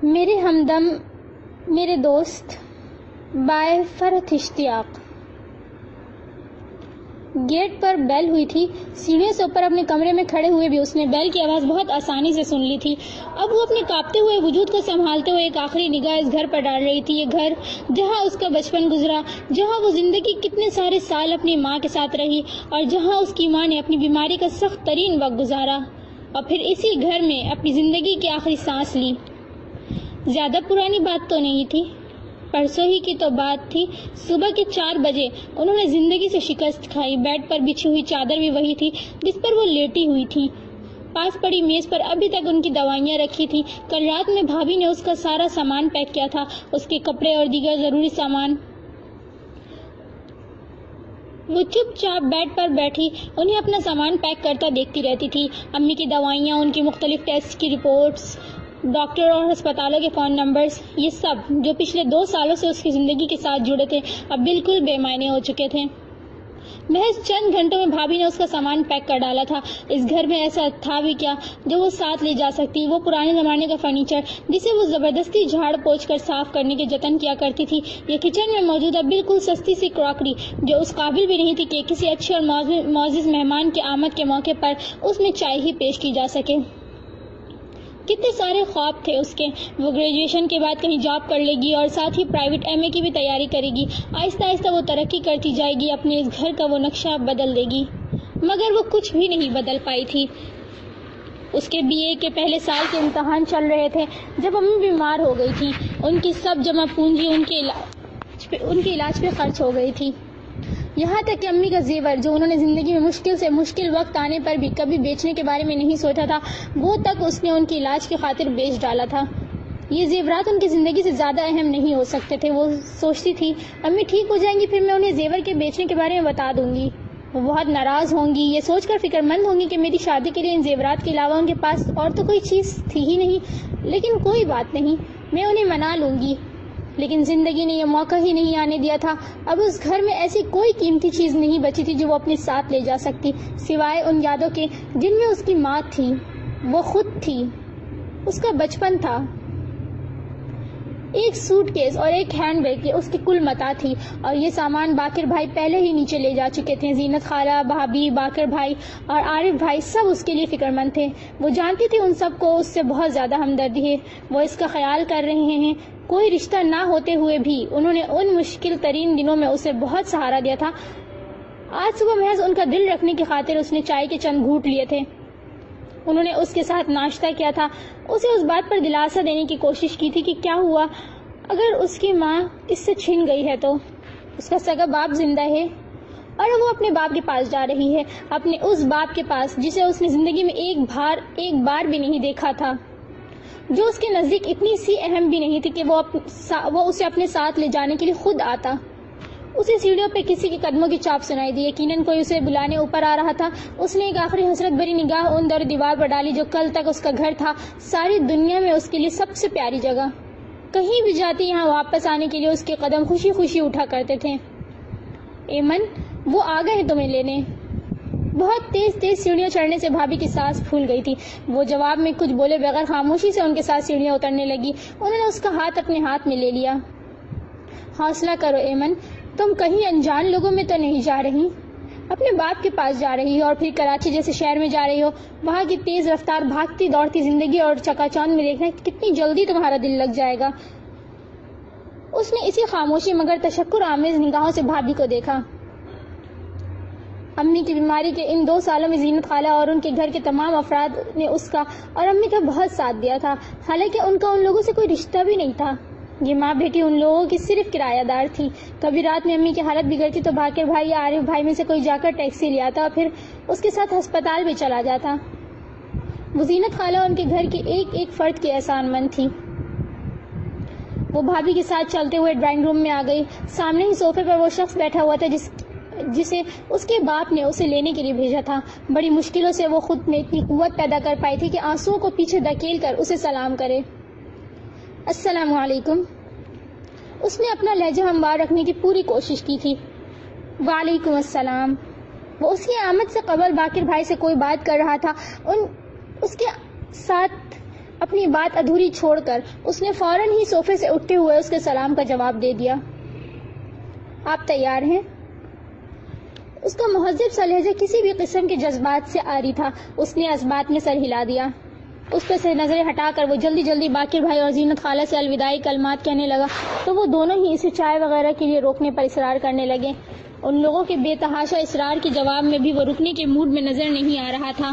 میرے ہمدم، میرے دوست، بائے فرحت اشتیاق۔ گیٹ پر بیل ہوئی تھی۔ سیڑھیوں سے اوپر اپنے کمرے میں کھڑے ہوئے بھی اس نے بیل کی آواز بہت آسانی سے سن لی تھی۔ اب وہ اپنے کانپتے ہوئے وجود کو سنبھالتے ہوئے ایک آخری نگاہ اس گھر پر ڈال رہی تھی۔ یہ گھر جہاں اس کا بچپن گزرا، جہاں وہ زندگی کتنے سارے سال اپنی ماں کے ساتھ رہی، اور جہاں اس کی ماں نے اپنی بیماری کا سخت ترین وقت گزارا، اور پھر اسی گھر میں اپنی زندگی کی آخری سانس لی۔ زیادہ پرانی بات تو نہیں تھی، پرسوں ہی کی تو بات تھی۔ صبح کے 4 بجے انہوں نے زندگی سے شکست کھائی۔ بیڈ پر بچھی ہوئی چادر بھی وہی تھی جس پر وہ لیٹی ہوئی تھی۔ پاس پڑی میز پر ابھی تک ان کی دوائیاں رکھی تھیں۔ کل رات میں بھابھی نے اس کا سارا سامان پیک کیا تھا، اس کے کپڑے اور دیگر ضروری سامان۔ وہ چپ چاپ بیڈ پر بیٹھی انہیں اپنا سامان پیک کرتا دیکھتی رہتی تھی۔ امی کی دوائیاں، ان کی مختلف ٹیسٹ کی رپورٹس، ڈاکٹر اور ہسپتالوں کے فون نمبرز، یہ سب جو پچھلے 2 سالوں سے اس کی زندگی کے ساتھ جڑے تھے اب بالکل بے معنی ہو چکے تھے۔ محض چند گھنٹوں میں بھابھی نے اس کا سامان پیک کر ڈالا تھا۔ اس گھر میں ایسا تھا بھی کیا جو وہ ساتھ لے جا سکتی؟ وہ پرانے زمانے کا فرنیچر جسے وہ زبردستی جھاڑ پوچھ کر صاف کرنے کے جتن کیا کرتی تھی، یہ کچن میں موجودہ بالکل سستی سی کراکری جو اس قابل بھی نہیں تھی کہ کسی اچھے اور معزز مہمان کے آمد کے موقع پر اس میں چائے ہی پیش کی جا سکے۔ کتنے سارے خواب تھے اس کے۔ وہ گریجویشن کے بعد کہیں جاب کر لے گی اور ساتھ ہی پرائیویٹ ایم اے کی بھی تیاری کرے گی۔ آہستہ آہستہ وہ ترقی کرتی جائے گی، اپنے اس گھر کا وہ نقشہ بدل دے گی۔ مگر وہ کچھ بھی نہیں بدل پائی تھی۔ اس کے بی اے کے پہلے سال کے امتحان چل رہے تھے جب امی بیمار ہو گئی تھی۔ ان کی سب جمع پونجی ان کے علاج پہ خرچ ہو گئی تھی، یہاں تک کہ امی کا زیور جو انہوں نے زندگی میں مشکل سے مشکل وقت آنے پر بھی کبھی بیچنے کے بارے میں نہیں سوچا تھا، وہ تک اس نے ان کے علاج کی خاطر بیچ ڈالا تھا۔ یہ زیورات ان کی زندگی سے زیادہ اہم نہیں ہو سکتے تھے۔ وہ سوچتی تھی امی ٹھیک ہو جائیں گی، پھر میں انہیں زیور کے بیچنے کے بارے میں بتا دوں گی، وہ بہت ناراض ہوں گی، یہ سوچ کر فکر مند ہوں گی کہ میری شادی کے لیے ان زیورات کے علاوہ ان کے پاس اور تو کوئی چیز تھی ہی نہیں۔ لیکن کوئی بات نہیں، میں انہیں منا لوں گی۔ لیکن زندگی نے یہ موقع ہی نہیں آنے دیا تھا۔ اب اس گھر میں ایسی کوئی قیمتی چیز نہیں بچی تھی جو وہ اپنے ساتھ لے جا سکتی، سوائے ان یادوں کے جن میں اس کی ماں تھی، وہ خود تھی، اس کا بچپن تھا۔ ایک سوٹ کیس اور ایک ہینڈ بیگ اس کی کل متاع تھی، اور یہ سامان باقر بھائی پہلے ہی نیچے لے جا چکے تھے۔ زینت خالہ، بھابھی، باقر بھائی اور عارف بھائی سب اس کے لیے فکر مند تھے۔ وہ جانتی تھی ان سب کو اس سے بہت زیادہ ہمدردی ہے، وہ اس کا خیال کر رہے ہیں۔ کوئی رشتہ نہ ہوتے ہوئے بھی انہوں نے ان مشکل ترین دنوں میں اسے بہت سہارا دیا تھا۔ آج صبح محض ان کا دل رکھنے کی خاطر اس نے چائے کے چند گھونٹ لیے تھے۔ انہوں نے اس کے ساتھ ناشتہ کیا تھا، اسے اس بات پر دلاسا دینے کی کوشش کی تھی کہ کیا ہوا اگر اس کی ماں اس سے چھن گئی ہے تو اس کا سگا باپ زندہ ہے، اور وہ اپنے باپ کے پاس جا رہی ہے، اپنے اس باپ کے پاس جسے اس نے زندگی میں ایک بار بھی نہیں دیکھا تھا، جو اس کے نزدیک اتنی سی اہم بھی نہیں تھی کہ وہ اسے اپنے ساتھ لے جانے کے لیے خود آتا۔ اسے سیڑھیوں پہ کسی کے قدموں کی چاپ سنائی دی، یقیناً کوئی اسے بلانے اوپر آ رہا تھا۔ اس نے ایک آخری حسرت بھری نگاہ ان در دیوار پر ڈالی جو کل تک اس کا گھر تھا، ساری دنیا میں اس کے لیے سب سے پیاری جگہ۔ کہیں بھی جاتی یہاں واپس آنے کے لیے اس کے قدم خوشی خوشی اٹھا کرتے تھے۔ ایمن، وہ آ گئے ہیں تمہیں لینے۔ بہت تیز تیز سیڑھیاں چڑھنے سے بھابھی کی سانس پھول گئی تھی۔ وہ جواب میں کچھ بولے بغیر خاموشی سے ان کے ساتھ سیڑھیاں اترنے لگی۔ انہوں نے اس کا ہاتھ اپنے ہاتھ میں لے لیا۔ حوصلہ کرو ایمن، تم کہیں انجان لوگوں میں تو نہیں جا رہی، اپنے باپ کے پاس جا رہی ہو، اور پھر کراچی جیسے شہر میں جا رہی ہو۔ وہاں کی تیز رفتار بھاگتی دوڑتی زندگی اور چکا چوند میں دیکھنا کتنی جلدی تمہارا دل لگ جائے گا۔ اس نے اسی خاموشی مگر تشکر آمیز نگاہوں سے بھابھی کو دیکھا۔ امی کی بیماری کے ان 2 سالوں میں زینت خالہ اور ان کے گھر کے تمام افراد نے اس کا اور امی کا بہت ساتھ دیا تھا، حالانکہ ان کا ان لوگوں سے کوئی رشتہ بھی نہیں تھا۔ یہ ماں بیٹی ان لوگوں کی صرف کرایہ دار تھی۔ کبھی رات میں امی کی حالت بگڑتی تو باقر بھائی یا عارف بھائی میں سے کوئی جا کر ٹیکسی لے آتا اور پھر اس کے ساتھ ہسپتال بھی چلا جاتا۔ وہ زینت خالہ ان کے گھر کے ایک ایک فرد کی احسان مند تھی۔ وہ بھابھی کے ساتھ چلتے ہوئے ڈرائنگ روم میں آ گئی۔ سامنے ہی صوفے پر وہ شخص بیٹھا ہوا تھا جسے اس کے باپ نے اسے لینے کے لیے بھیجا تھا۔ بڑی مشکلوں سے وہ خود میں اتنی قوت پیدا کر پائی تھی کہ آنسوؤں کو پیچھے دھکیل کر اسے سلام کرے۔ السلام علیکم۔ اس نے اپنا لہجہ ہموار رکھنے کی پوری کوشش کی تھی۔ وعلیکم السلام۔ وہ اس کی آمد سے قبل باقر بھائی سے کوئی بات کر رہا تھا۔ اس کے ساتھ اپنی بات ادھوری چھوڑ کر اس نے فوراً ہی صوفے سے اٹھتے ہوئے اس کے سلام کا جواب دے دیا۔ آپ تیار ہیں؟ اس کا مہذب سا لہجہ کسی بھی قسم کے جذبات سے عاری تھا۔ اس نے اس بات میں سر ہلا دیا۔ اس پہ سے نظریں ہٹا کر وہ جلدی جلدی باقر بھائی اور زینت خالہ سے الوداعی کلمات کہنے لگا تو وہ دونوں ہی اسے چائے وغیرہ کے لیے روکنے پر اصرار کرنے لگے۔ ان لوگوں کے بے تحاشا اصرار کے جواب میں بھی وہ رکنے کے موڈ میں نظر نہیں آ رہا تھا۔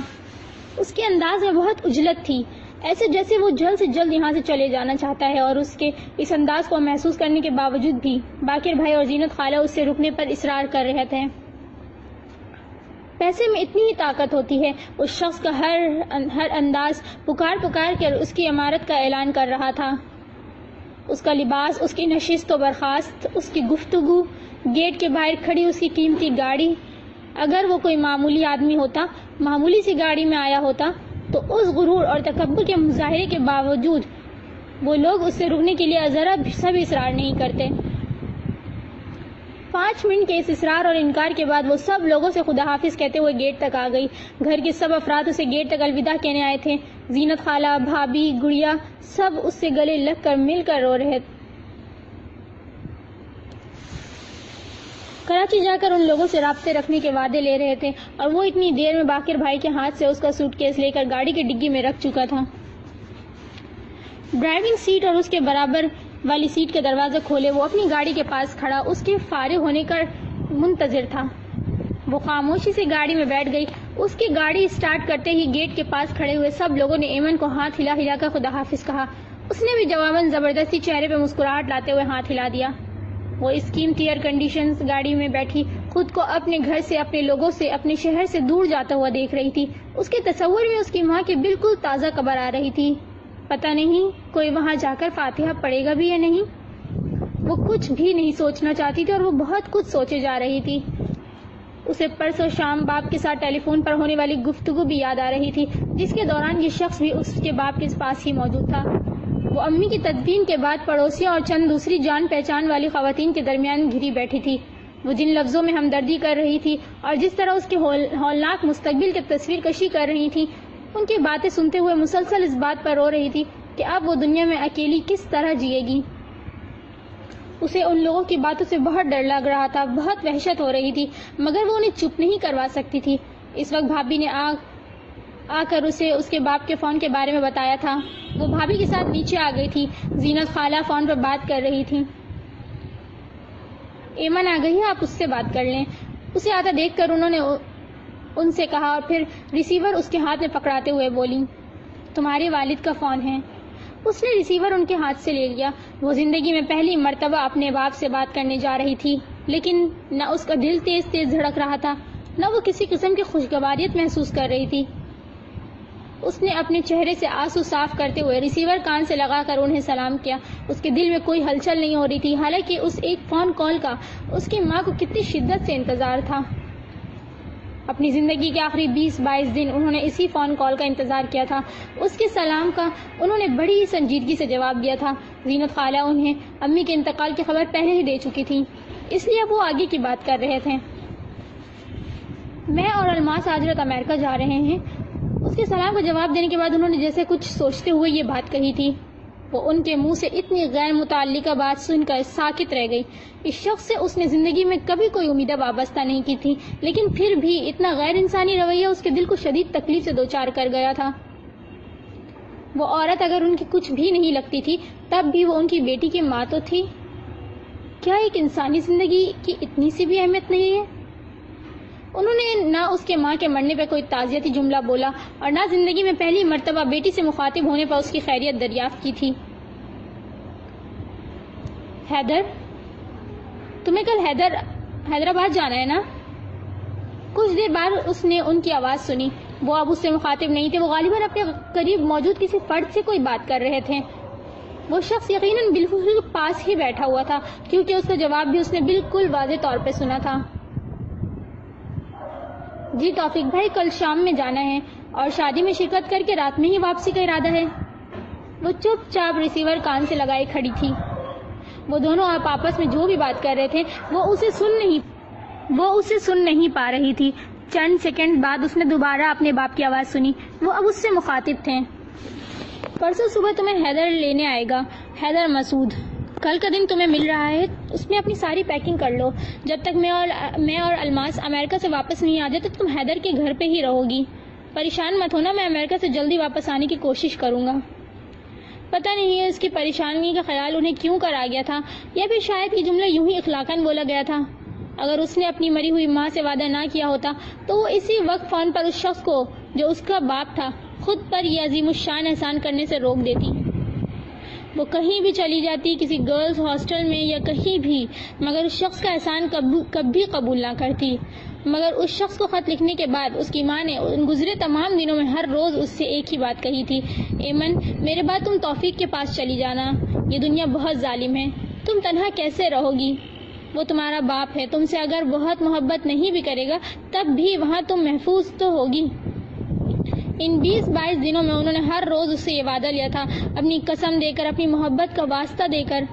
اس کے انداز میں بہت عجلت تھی، ایسے جیسے وہ جلد سے جلد یہاں سے چلے جانا چاہتا ہے، اور اس کے اس انداز کو محسوس کرنے کے باوجود بھی باقر بھائی اور زینت خالہ اس سے رکنے پر اصرار کر رہے تھے۔ پیسے میں اتنی ہی طاقت ہوتی ہے۔ اس شخص کا ہر انداز پکار کر اس کی عمارت کا اعلان کر رہا تھا۔ اس کا لباس، اس کی نشست و برخاست، اس کی گفتگو، گیٹ کے باہر کھڑی اس کی قیمتی گاڑی۔ اگر وہ کوئی معمولی آدمی ہوتا، معمولی سی گاڑی میں آیا ہوتا، تو اس غرور اور تکبر کے مظاہرے کے باوجود وہ لوگ اس سے رکنے کے لیے ذرا سا بھی اصرار نہیں کرتے۔ 5 منٹ کے اس اصرار اور انکار کے بعد وہ سب لوگوں سے خدا حافظ کہتے ہوئے گیٹ تک آ گئی۔ گھر کے سب افراد اسے گیٹ تک الوداع کہنے آئے تھے۔ زینت خالہ، بھابھی، گڑیا سب اس سے گلے لگ کر مل کر رو رہے تھے۔ کراچی جا کر ان لوگوں سے رابطے رکھنے کے وعدے لے رہے تھے، اور وہ اتنی دیر میں باقر بھائی کے ہاتھ سے اس کا سوٹ کیس لے کر گاڑی کی ڈگی میں رکھ چکا تھا۔ ڈرائیونگ سیٹ اور اس کے برابر والی سیٹ کا دروازہ کھولے وہ اپنی گاڑی کے پاس کھڑا اس کے فارغ ہونے کا منتظر تھا۔ وہ خاموشی سے گاڑی میں بیٹھ گئی۔ اس کی گاڑی اسٹارٹ کرتے ہی گیٹ کے پاس کھڑے ہوئے سب لوگوں نے ایمن کو ہاتھ ہلا ہلا کر خدا حافظ کہا۔ اس نے بھی جواباً زبردستی چہرے پہ مسکراہٹ لاتے ہوئے ہاتھ ہلا دیا۔ وہ اس قیمتی ایئر کنڈیشنز گاڑی میں بیٹھی خود کو اپنے گھر سے، اپنے لوگوں سے، اپنے شہر سے دور جاتا ہوا دیکھ رہی تھی۔ اس کے تصور میں اس کی ماں کی بالکل تازہ قبر آ رہی تھی۔ پتہ نہیں کوئی وہاں جا کر فاتحہ پڑھے گا بھی یا نہیں۔ وہ کچھ بھی نہیں سوچنا چاہتی تھی اور وہ بہت کچھ سوچے جا رہی تھی۔ اسے پرسوں شام باپ کے ساتھ ٹیلی فون پر ہونے والی گفتگو بھی یاد آ رہی تھی، جس کے دوران یہ شخص بھی اس کے باپ کے پاس ہی موجود تھا۔ وہ امی کی تدفین کے بعد پڑوسیوں اور چند دوسری جان پہچان والی خواتین کے درمیان گھری بیٹھی تھی۔ وہ جن لفظوں میں ہمدردی کر رہی تھی اور جس طرح اس کے ہولناک مستقبل کی تصویر کشی کر رہی تھی، ان کی باتیں سنتے ہوئے مسلسل اس بات پر رو رہی تھی کہ اب وہ دنیا میں اکیلی کس طرح جیے گی۔ اسے ان لوگوں کی باتوں سے بہت ڈر لگ رہا تھا، بہت وحشت ہو رہی تھی، مگر وہ انہیں چپ نہیں کروا سکتی تھی۔ اس وقت بھابھی نے آ کر اسے اس کے باپ کے فون کے بارے میں بتایا تھا۔ وہ بھابھی کے ساتھ نیچے آ گئی تھی۔ زینت خالہ فون پر بات کر رہی تھی۔ ایمن آ گئی ہے، آپ اس سے بات کر لیں۔ اسے آتا دیکھ کر انہوں نے ان سے کہا اور پھر ریسیور اس کے ہاتھ میں پکڑاتے ہوئے بولی، تمہارے والد کا فون ہے۔ اس نے ریسیور ان کے ہاتھ سے لے لیا۔ وہ زندگی میں پہلی مرتبہ اپنے باپ سے بات کرنے جا رہی تھی، لیکن نہ اس کا دل تیز تیز دھڑک رہا تھا، نہ وہ کسی قسم کی خوشگواریت محسوس کر رہی تھی۔ اس نے اپنے چہرے سے آنسو صاف کرتے ہوئے ریسیور کان سے لگا کر انہیں سلام کیا۔ اس کے دل میں کوئی ہلچل نہیں ہو رہی تھی، حالانکہ اس ایک فون کال کا اس کی ماں کو کتنی شدت سے انتظار تھا۔ اپنی زندگی کے آخری 20-22 دن انہوں نے اسی فون کال کا انتظار کیا تھا۔ اس کے سلام کا انہوں نے بڑی سنجیدگی سے جواب دیا تھا۔ زینت خالہ انہیں امی کے انتقال کی خبر پہلے ہی دے چکی تھی، اس لیے اب وہ آگے کی بات کر رہے تھے۔ میں اور الماس آج رات امریکہ جا رہے ہیں۔ اس کے سلام کا جواب دینے کے بعد انہوں نے جیسے کچھ سوچتے ہوئے یہ بات کہی تھی۔ وہ ان کے منہ سے اتنی غیر متعلقہ بات سن کر ساکت رہ گئی۔ اس شخص سے اس نے زندگی میں کبھی کوئی امیدیں وابستہ نہیں کی تھی، لیکن پھر بھی اتنا غیر انسانی رویہ اس کے دل کو شدید تکلیف سے دوچار کر گیا تھا۔ وہ عورت اگر ان کی کچھ بھی نہیں لگتی تھی، تب بھی وہ ان کی بیٹی کی ماں تو تھی۔ کیا ایک انسانی زندگی کی اتنی سی بھی اہمیت نہیں ہے؟ انہوں نے نہ اس کے ماں کے مرنے پہ کوئی تعزیتی جملہ بولا اور نہ زندگی میں پہلی مرتبہ بیٹی سے مخاطب ہونے پر اس کی خیریت دریافت کی تھی۔ حیدر، تمہیں کل حیدرآباد جانا ہے نا؟ کچھ دیر بعد اس نے ان کی آواز سنی۔ وہ اب اس سے مخاطب نہیں تھے، وہ غالباً اپنے قریب موجود کسی فرد سے کوئی بات کر رہے تھے۔ وہ شخص یقیناً بالکل پاس ہی بیٹھا ہوا تھا، کیونکہ اس کا جواب بھی اس نے بالکل واضح طور پہ سنا تھا۔ جی توفیق بھائی، کل شام میں جانا ہے اور شادی میں شرکت کر کے رات میں ہی واپسی کا ارادہ ہے۔ وہ چپ چاپ ریسیور کان سے لگائے کھڑی تھی۔ وہ دونوں آپ آپس میں جو بھی بات کر رہے تھے وہ اسے سن نہیں پا رہی تھی۔ چند سیکنڈ بعد اس نے دوبارہ اپنے باپ کی آواز سنی۔ وہ اب اس سے مخاطب تھے۔ پرسوں صبح تمہیں حیدر لینے آئے گا، حیدر مسعود۔ کل کا دن تمہیں مل رہا ہے، اس میں اپنی ساری پیکنگ کر لو۔ جب تک میں اور الماس امریکہ سے واپس نہیں آ جاتے تم حیدر کے گھر پہ ہی رہو گی۔ پریشان مت ہونا، میں امریکہ سے جلدی واپس آنے کی کوشش کروں گا۔ پتہ نہیں ہے اس کی پریشانی کا خیال انہیں کیوں کر آ گیا تھا، یا پھر شاید یہ جملہ یوں ہی اخلاقاً بولا گیا تھا۔ اگر اس نے اپنی مری ہوئی ماں سے وعدہ نہ کیا ہوتا تو وہ اسی وقت فون پر اس شخص کو جو اس کا باپ تھا خود پر یہ عظیم الشان احسان کرنے سے روک دیتی۔ وہ کہیں بھی چلی جاتی، کسی گرلز ہاسٹل میں یا کہیں بھی، مگر اس شخص کا احسان کبھی قبول نہ کرتی۔ مگر اس شخص کو خط لکھنے کے بعد اس کی ماں نے ان گزرے تمام دنوں میں ہر روز اس سے ایک ہی بات کہی تھی، ایمن میرے بعد تم توفیق کے پاس چلی جانا، یہ دنیا بہت ظالم ہے، تم تنہا کیسے رہو گی؟ وہ تمہارا باپ ہے، تم سے اگر بہت محبت نہیں بھی کرے گا تب بھی وہاں تم محفوظ تو ہوگی۔ ان 20-22 دنوں میں انہوں نے ہر روز اس سے یہ وعدہ لیا تھا، اپنی قسم دے کر، اپنی محبت کا واسطہ دے کر۔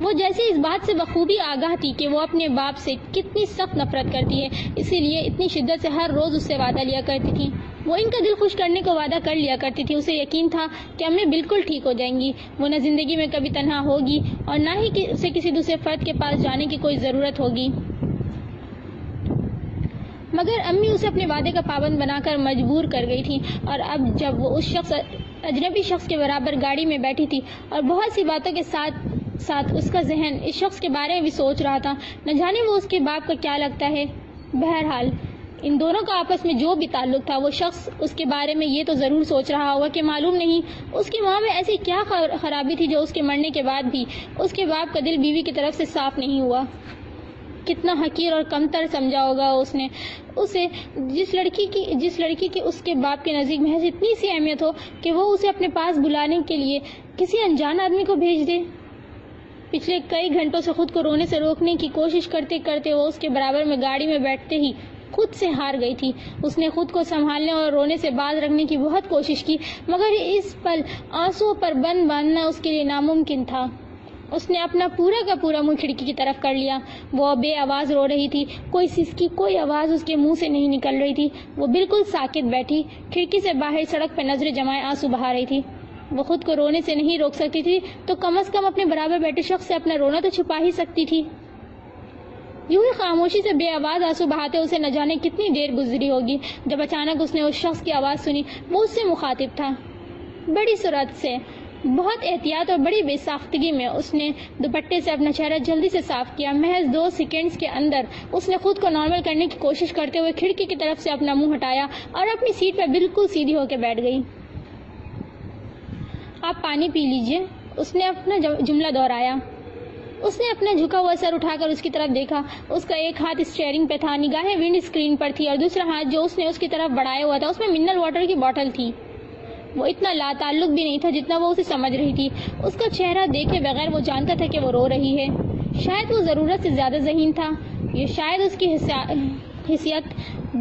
وہ جیسے اس بات سے بخوبی آگاہ تھی کہ وہ اپنے باپ سے کتنی سخت نفرت کرتی ہے، اسی لیے اتنی شدت سے ہر روز اس سے وعدہ لیا کرتی تھی۔ وہ ان کا دل خوش کرنے کو وعدہ کر لیا کرتی تھی، اسے یقین تھا کہ امی بالکل ٹھیک ہو جائیں گی، وہ نہ زندگی میں کبھی تنہا ہوگی اور نہ ہی اسے کسی دوسرے فرد کے پاس جانے کی کوئی ضرورت ہوگی۔ مگر امی اسے اپنے وعدے کا پابند بنا کر مجبور کر گئی تھی، اور اب جب وہ اس اجنبی شخص کے برابر گاڑی میں بیٹھی تھی اور بہت سی باتوں کے ساتھ اس کا ذہن اس شخص کے بارے میں بھی سوچ رہا تھا، نہ جانے وہ اس کے باپ کا کیا لگتا ہے۔ بہرحال ان دونوں کا آپس میں جو بھی تعلق تھا، وہ شخص اس کے بارے میں یہ تو ضرور سوچ رہا ہوگا کہ معلوم نہیں اس کی ماں میں ایسی کیا خرابی تھی جو اس کے مرنے کے بعد بھی اس کے باپ کا دل بیوی کی طرف سے صاف نہیں ہوا۔ کتنا حقیر اور کمتر سمجھا ہوگا اس نے اسے، جس لڑکی کی اس کے باپ کے نزدیک محض اتنی سی اہمیت ہو کہ وہ اسے اپنے پاس بلانے کے لیے کسی انجان آدمی کو بھیج دے۔ پچھلے کئی گھنٹوں سے خود کو رونے سے روکنے کی کوشش کرتے کرتے وہ اس کے برابر میں گاڑی میں بیٹھتے ہی خود سے ہار گئی تھی۔ اس نے خود کو سنبھالنے اور رونے سے باز رکھنے کی بہت کوشش کی، مگر اس پل آنسوؤں پر بند باندھنا اس کے لیے ناممکن تھا۔ اس نے اپنا پورا کا پورا منہ کھڑکی کی طرف کر لیا۔ وہ بے آواز رو رہی تھی، کوئی سسکی، کوئی آواز اس کے منہ سے نہیں نکل رہی تھی۔ وہ بالکل ساکت بیٹھی، کھڑکی سے باہر سڑک پہ نظریں جمائے آنسو بہا رہی تھی۔ وہ خود کو رونے سے نہیں روک سکتی تھی تو کم از کم اپنے برابر بیٹھے شخص سے اپنا رونا تو چھپا ہی سکتی تھی۔ یوں ہی خاموشی سے بے آواز آنسو بہاتے اسے نہ جانے کتنی دیر گزری ہوگی، جب اچانک اس نے اس شخص کی آواز سنی۔ وہ اس سے مخاطب تھا۔ بڑی سرعت سے، بہت احتیاط اور بڑی بے ساختگی میں اس نے دوپٹے سے اپنا چہرہ جلدی سے صاف کیا۔ محض 2 سیکنڈز کے اندر اس نے خود کو نارمل کرنے کی کوشش کرتے ہوئے کھڑکی کی طرف سے اپنا منہ ہٹایا اور اپنی سیٹ پر بالکل سیدھی ہو کے بیٹھ گئی۔ آپ پانی پی لیجئے، اس نے اپنا جملہ دہرایا۔ اس نے اپنا جھکا ہوا سر اٹھا کر اس کی طرف دیکھا۔ اس کا ایک ہاتھ اسٹیئرنگ پہ تھا، نگاہیں ونڈ اسکرین پر تھی، اور دوسرا ہاتھ جو اس نے اس کی طرف بڑھایا ہوا تھا اس میں منرل واٹر کی بوتل تھی۔ وہ اتنا لا تعلق بھی نہیں تھا جتنا وہ اسے سمجھ رہی تھی۔ اس کا چہرہ دیکھے بغیر وہ جانتا تھا کہ وہ رو رہی ہے۔ شاید وہ ضرورت سے زیادہ ذہین تھا، یا شاید اس کی حیثیت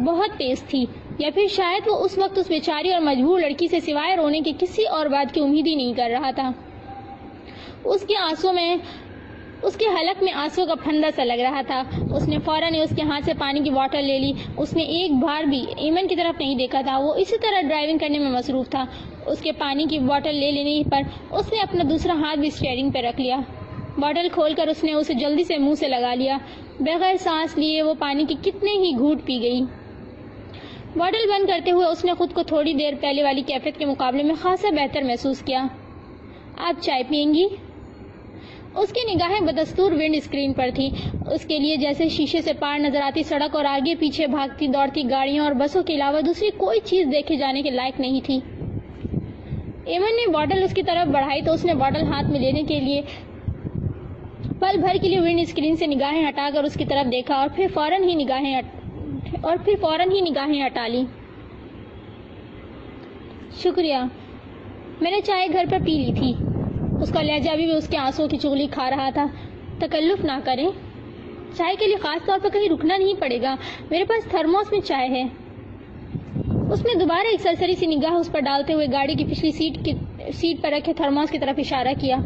بہت تیز تھی، یا پھر شاید وہ اس وقت اس بیچاری اور مجبور لڑکی سے سوائے رونے کے کسی اور بات کی امید ہی نہیں کر رہا تھا۔ اس کے حلق میں آنسو کا پھندا سا لگ رہا تھا۔ اس نے فوراً اس کے ہاتھ سے پانی کی بوتل لے لی۔ اس نے ایک بار بھی ایمن کی طرف نہیں دیکھا تھا، وہ اسی طرح ڈرائیونگ کرنے میں مصروف تھا۔ اس کے پانی کی بوتل لے لینے پر اس نے اپنا دوسرا ہاتھ بھی اسٹیئرنگ پہ رکھ لیا۔ بوتل کھول کر اس نے اسے جلدی سے منہ سے لگا لیا۔ بغیر سانس لیے وہ پانی کی کتنے ہی گھونٹ پی گئی۔ بوتل بند کرتے ہوئے اس نے خود کو تھوڑی دیر پہلے والی کیفیت کے مقابلے میں خاصا بہتر محسوس کیا۔ آپ چائے پئیں گی؟ اس کی نگاہیں بدستور ونڈ اسکرین پر تھی، اس کے لیے جیسے شیشے سے پار نظر آتی سڑک اور آگے پیچھے بھاگتی دوڑتی گاڑیوں اور بسوں کے علاوہ دوسری کوئی چیز دیکھے جانے کے لائق نہیں تھی۔ ایمن نے بوتل اس کی طرف بڑھائی تو اس نے بوتل ہاتھ میں لینے کے لیے پل بھر کے لیے ونڈ اسکرین سے نگاہیں ہٹا کر اس کی طرف دیکھا اور پھر فوراً ہی نگاہیں ہٹا لی۔ شکریہ، میں نے چائے گھر پر پی لی تھی۔ اس کا لہجہ ابھی بھی اس کے آنسوؤں کی چغلی کھا رہا تھا۔ تکلف نہ کریں، چائے کے لیے خاص طور پر کہیں رکنا نہیں پڑے گا، میرے پاس تھرموس میں چائے ہے۔ اس نے دوبارہ ایک سرسری سی نگاہ اس پر ڈالتے ہوئے گاڑی کی پچھلی سیٹ پر رکھے تھرموس کی طرف اشارہ کیا۔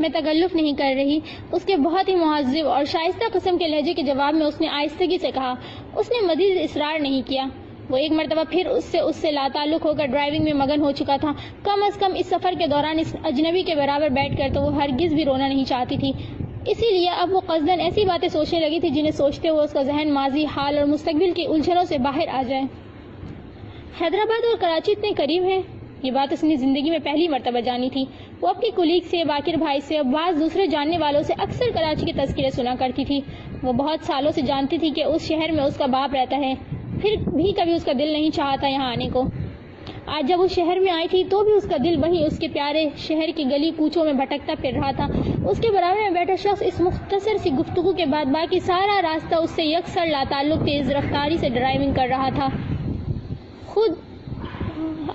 میں تکلف نہیں کر رہی، اس کے بہت ہی مہذب اور شائستہ قسم کے لہجے کے جواب میں اس نے آہستگی سے کہا۔ اس نے مزید اصرار نہیں کیا۔ وہ ایک مرتبہ پھر اس سے لا تعلق ہو کر ڈرائیونگ میں مگن ہو چکا تھا. کم از کم اس سفر کے دوران اس اجنبی کے برابر بیٹھ کر تو وہ ہرگز بھی رونا نہیں چاہتی تھی. اسی لیے اب وہ قصداً ایسی باتیں سوچنے لگی تھی جنہیں سوچتے ہوئے اس کا ذہن ماضی، حال اور مستقبل کی الجھنوں سے باہر آ جائے. حیدرآباد اور کراچی اتنے قریب ہیں، یہ بات اس نے زندگی میں پہلی مرتبہ جانی تھی. وہ اپنی کولیگ سے، باقر بھائی سے اور بعض دوسرے جاننے والوں سے اکثر کراچی کے تذکرے سنا کرتی تھی. وہ بہت سالوں سے جانتی تھی کہ اس شہر میں اس کا باپ رہتا ہے، پھر بھی کبھی اس کا دل نہیں چاہتا یہاں آنے کو. آج جب اس شہر میں آئی تھی تو بھی اس کا دل وہیں اس کے پیارے شہر کی گلی کوچوں میں بھٹکتا پھر رہا تھا. اس کے برابر میں بیٹھا شخص اس مختصر سی گفتگو کے بعد باقی سارا راستہ اس سے یکسر لاتعلق تیز رفتاری سے ڈرائیونگ کر رہا تھا. خود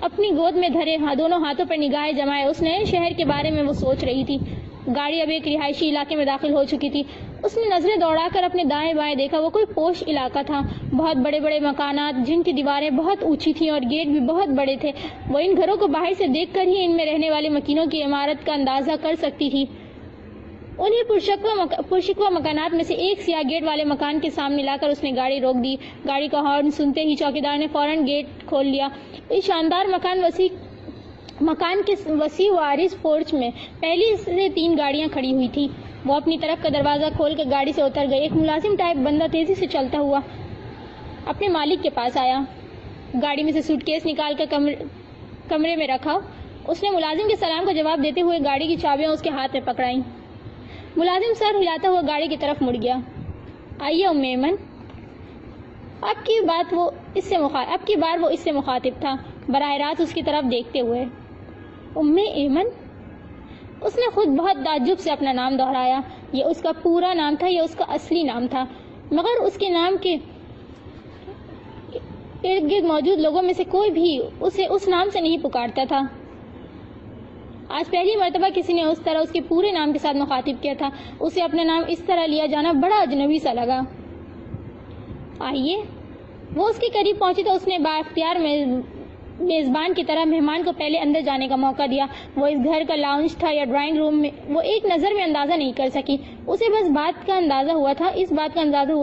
اپنی گود میں دھرے دونوں ہاتھوں پر نگاہیں جمائے اس نئے شہر کے بارے میں وہ سوچ رہی تھی. گاڑی اب ایک رہائشی علاقے میں داخل ہو چکی تھی. اس نے نظریں دوڑا کر اپنے دائیں بائیں دیکھا. وہ کوئی پوش علاقہ تھا. بہت بڑے بڑے مکانات جن کی دیواریں بہت اونچی تھیں اور گیٹ بھی بہت بڑے تھے. وہ ان گھروں کو باہر سے دیکھ کر ہی ان میں رہنے والے مکینوں کی عمارت کا اندازہ کر سکتی تھی. انہیں پرشکوہ مکانات میں سے ایک سیاہ گیٹ والے مکان کے سامنے لا کر اس نے گاڑی روک دی. گاڑی کا ہارن سنتے ہی چوکیدار نے فوراً گیٹ کھول لیا. اس شاندار مکان کے وسیع و عریض پورچ میں پہلی سے 3 گاڑیاں کھڑی ہوئی تھیں. وہ اپنی طرف کا دروازہ کھول کر گاڑی سے اتر گئی. ایک ملازم ٹائپ بندہ تیزی سے چلتا ہوا اپنے مالک کے پاس آیا. گاڑی میں سے سوٹ کیس نکال کر کمرے میں رکھا. اس نے ملازم کے سلام کا جواب دیتے ہوئے گاڑی کی چابیاں اس کے ہاتھ میں پکڑائیں. ملازم سر ہلاتا ہوا گاڑی کی طرف مڑ گیا. آئیے ام ایمن. اب کی بار وہ اس سے مخاطب تھا، براہ راست اس کی طرف دیکھتے ہوئے. ام ایمن؟ اس نے خود بہت تعجب سے اپنا نام دہرایا. یہ اس کا پورا نام تھا، یہ اس کا اصلی نام تھا، مگر اس کے نام کے ارد گرد موجود لوگوں میں سے کوئی بھی اسے اس نام سے نہیں پکارتا تھا. آج پہلی مرتبہ کسی نے اس طرح اس کے پورے نام کے ساتھ مخاطب کیا تھا. اسے اپنا نام اس طرح لیا جانا بڑا اجنبی سا لگا. آئیے. وہ اس کے قریب پہنچی تو اس نے بااختیار میزبان کی طرح مہمان کو پہلے اندر جانے کا موقع دیا. وہ اس گھر کا لاؤنج تھا یا ڈرائنگ روم میں وہ ایک نظر میں اندازہ نہیں کر سکی. اسے بس اس بات کا اندازہ ہوا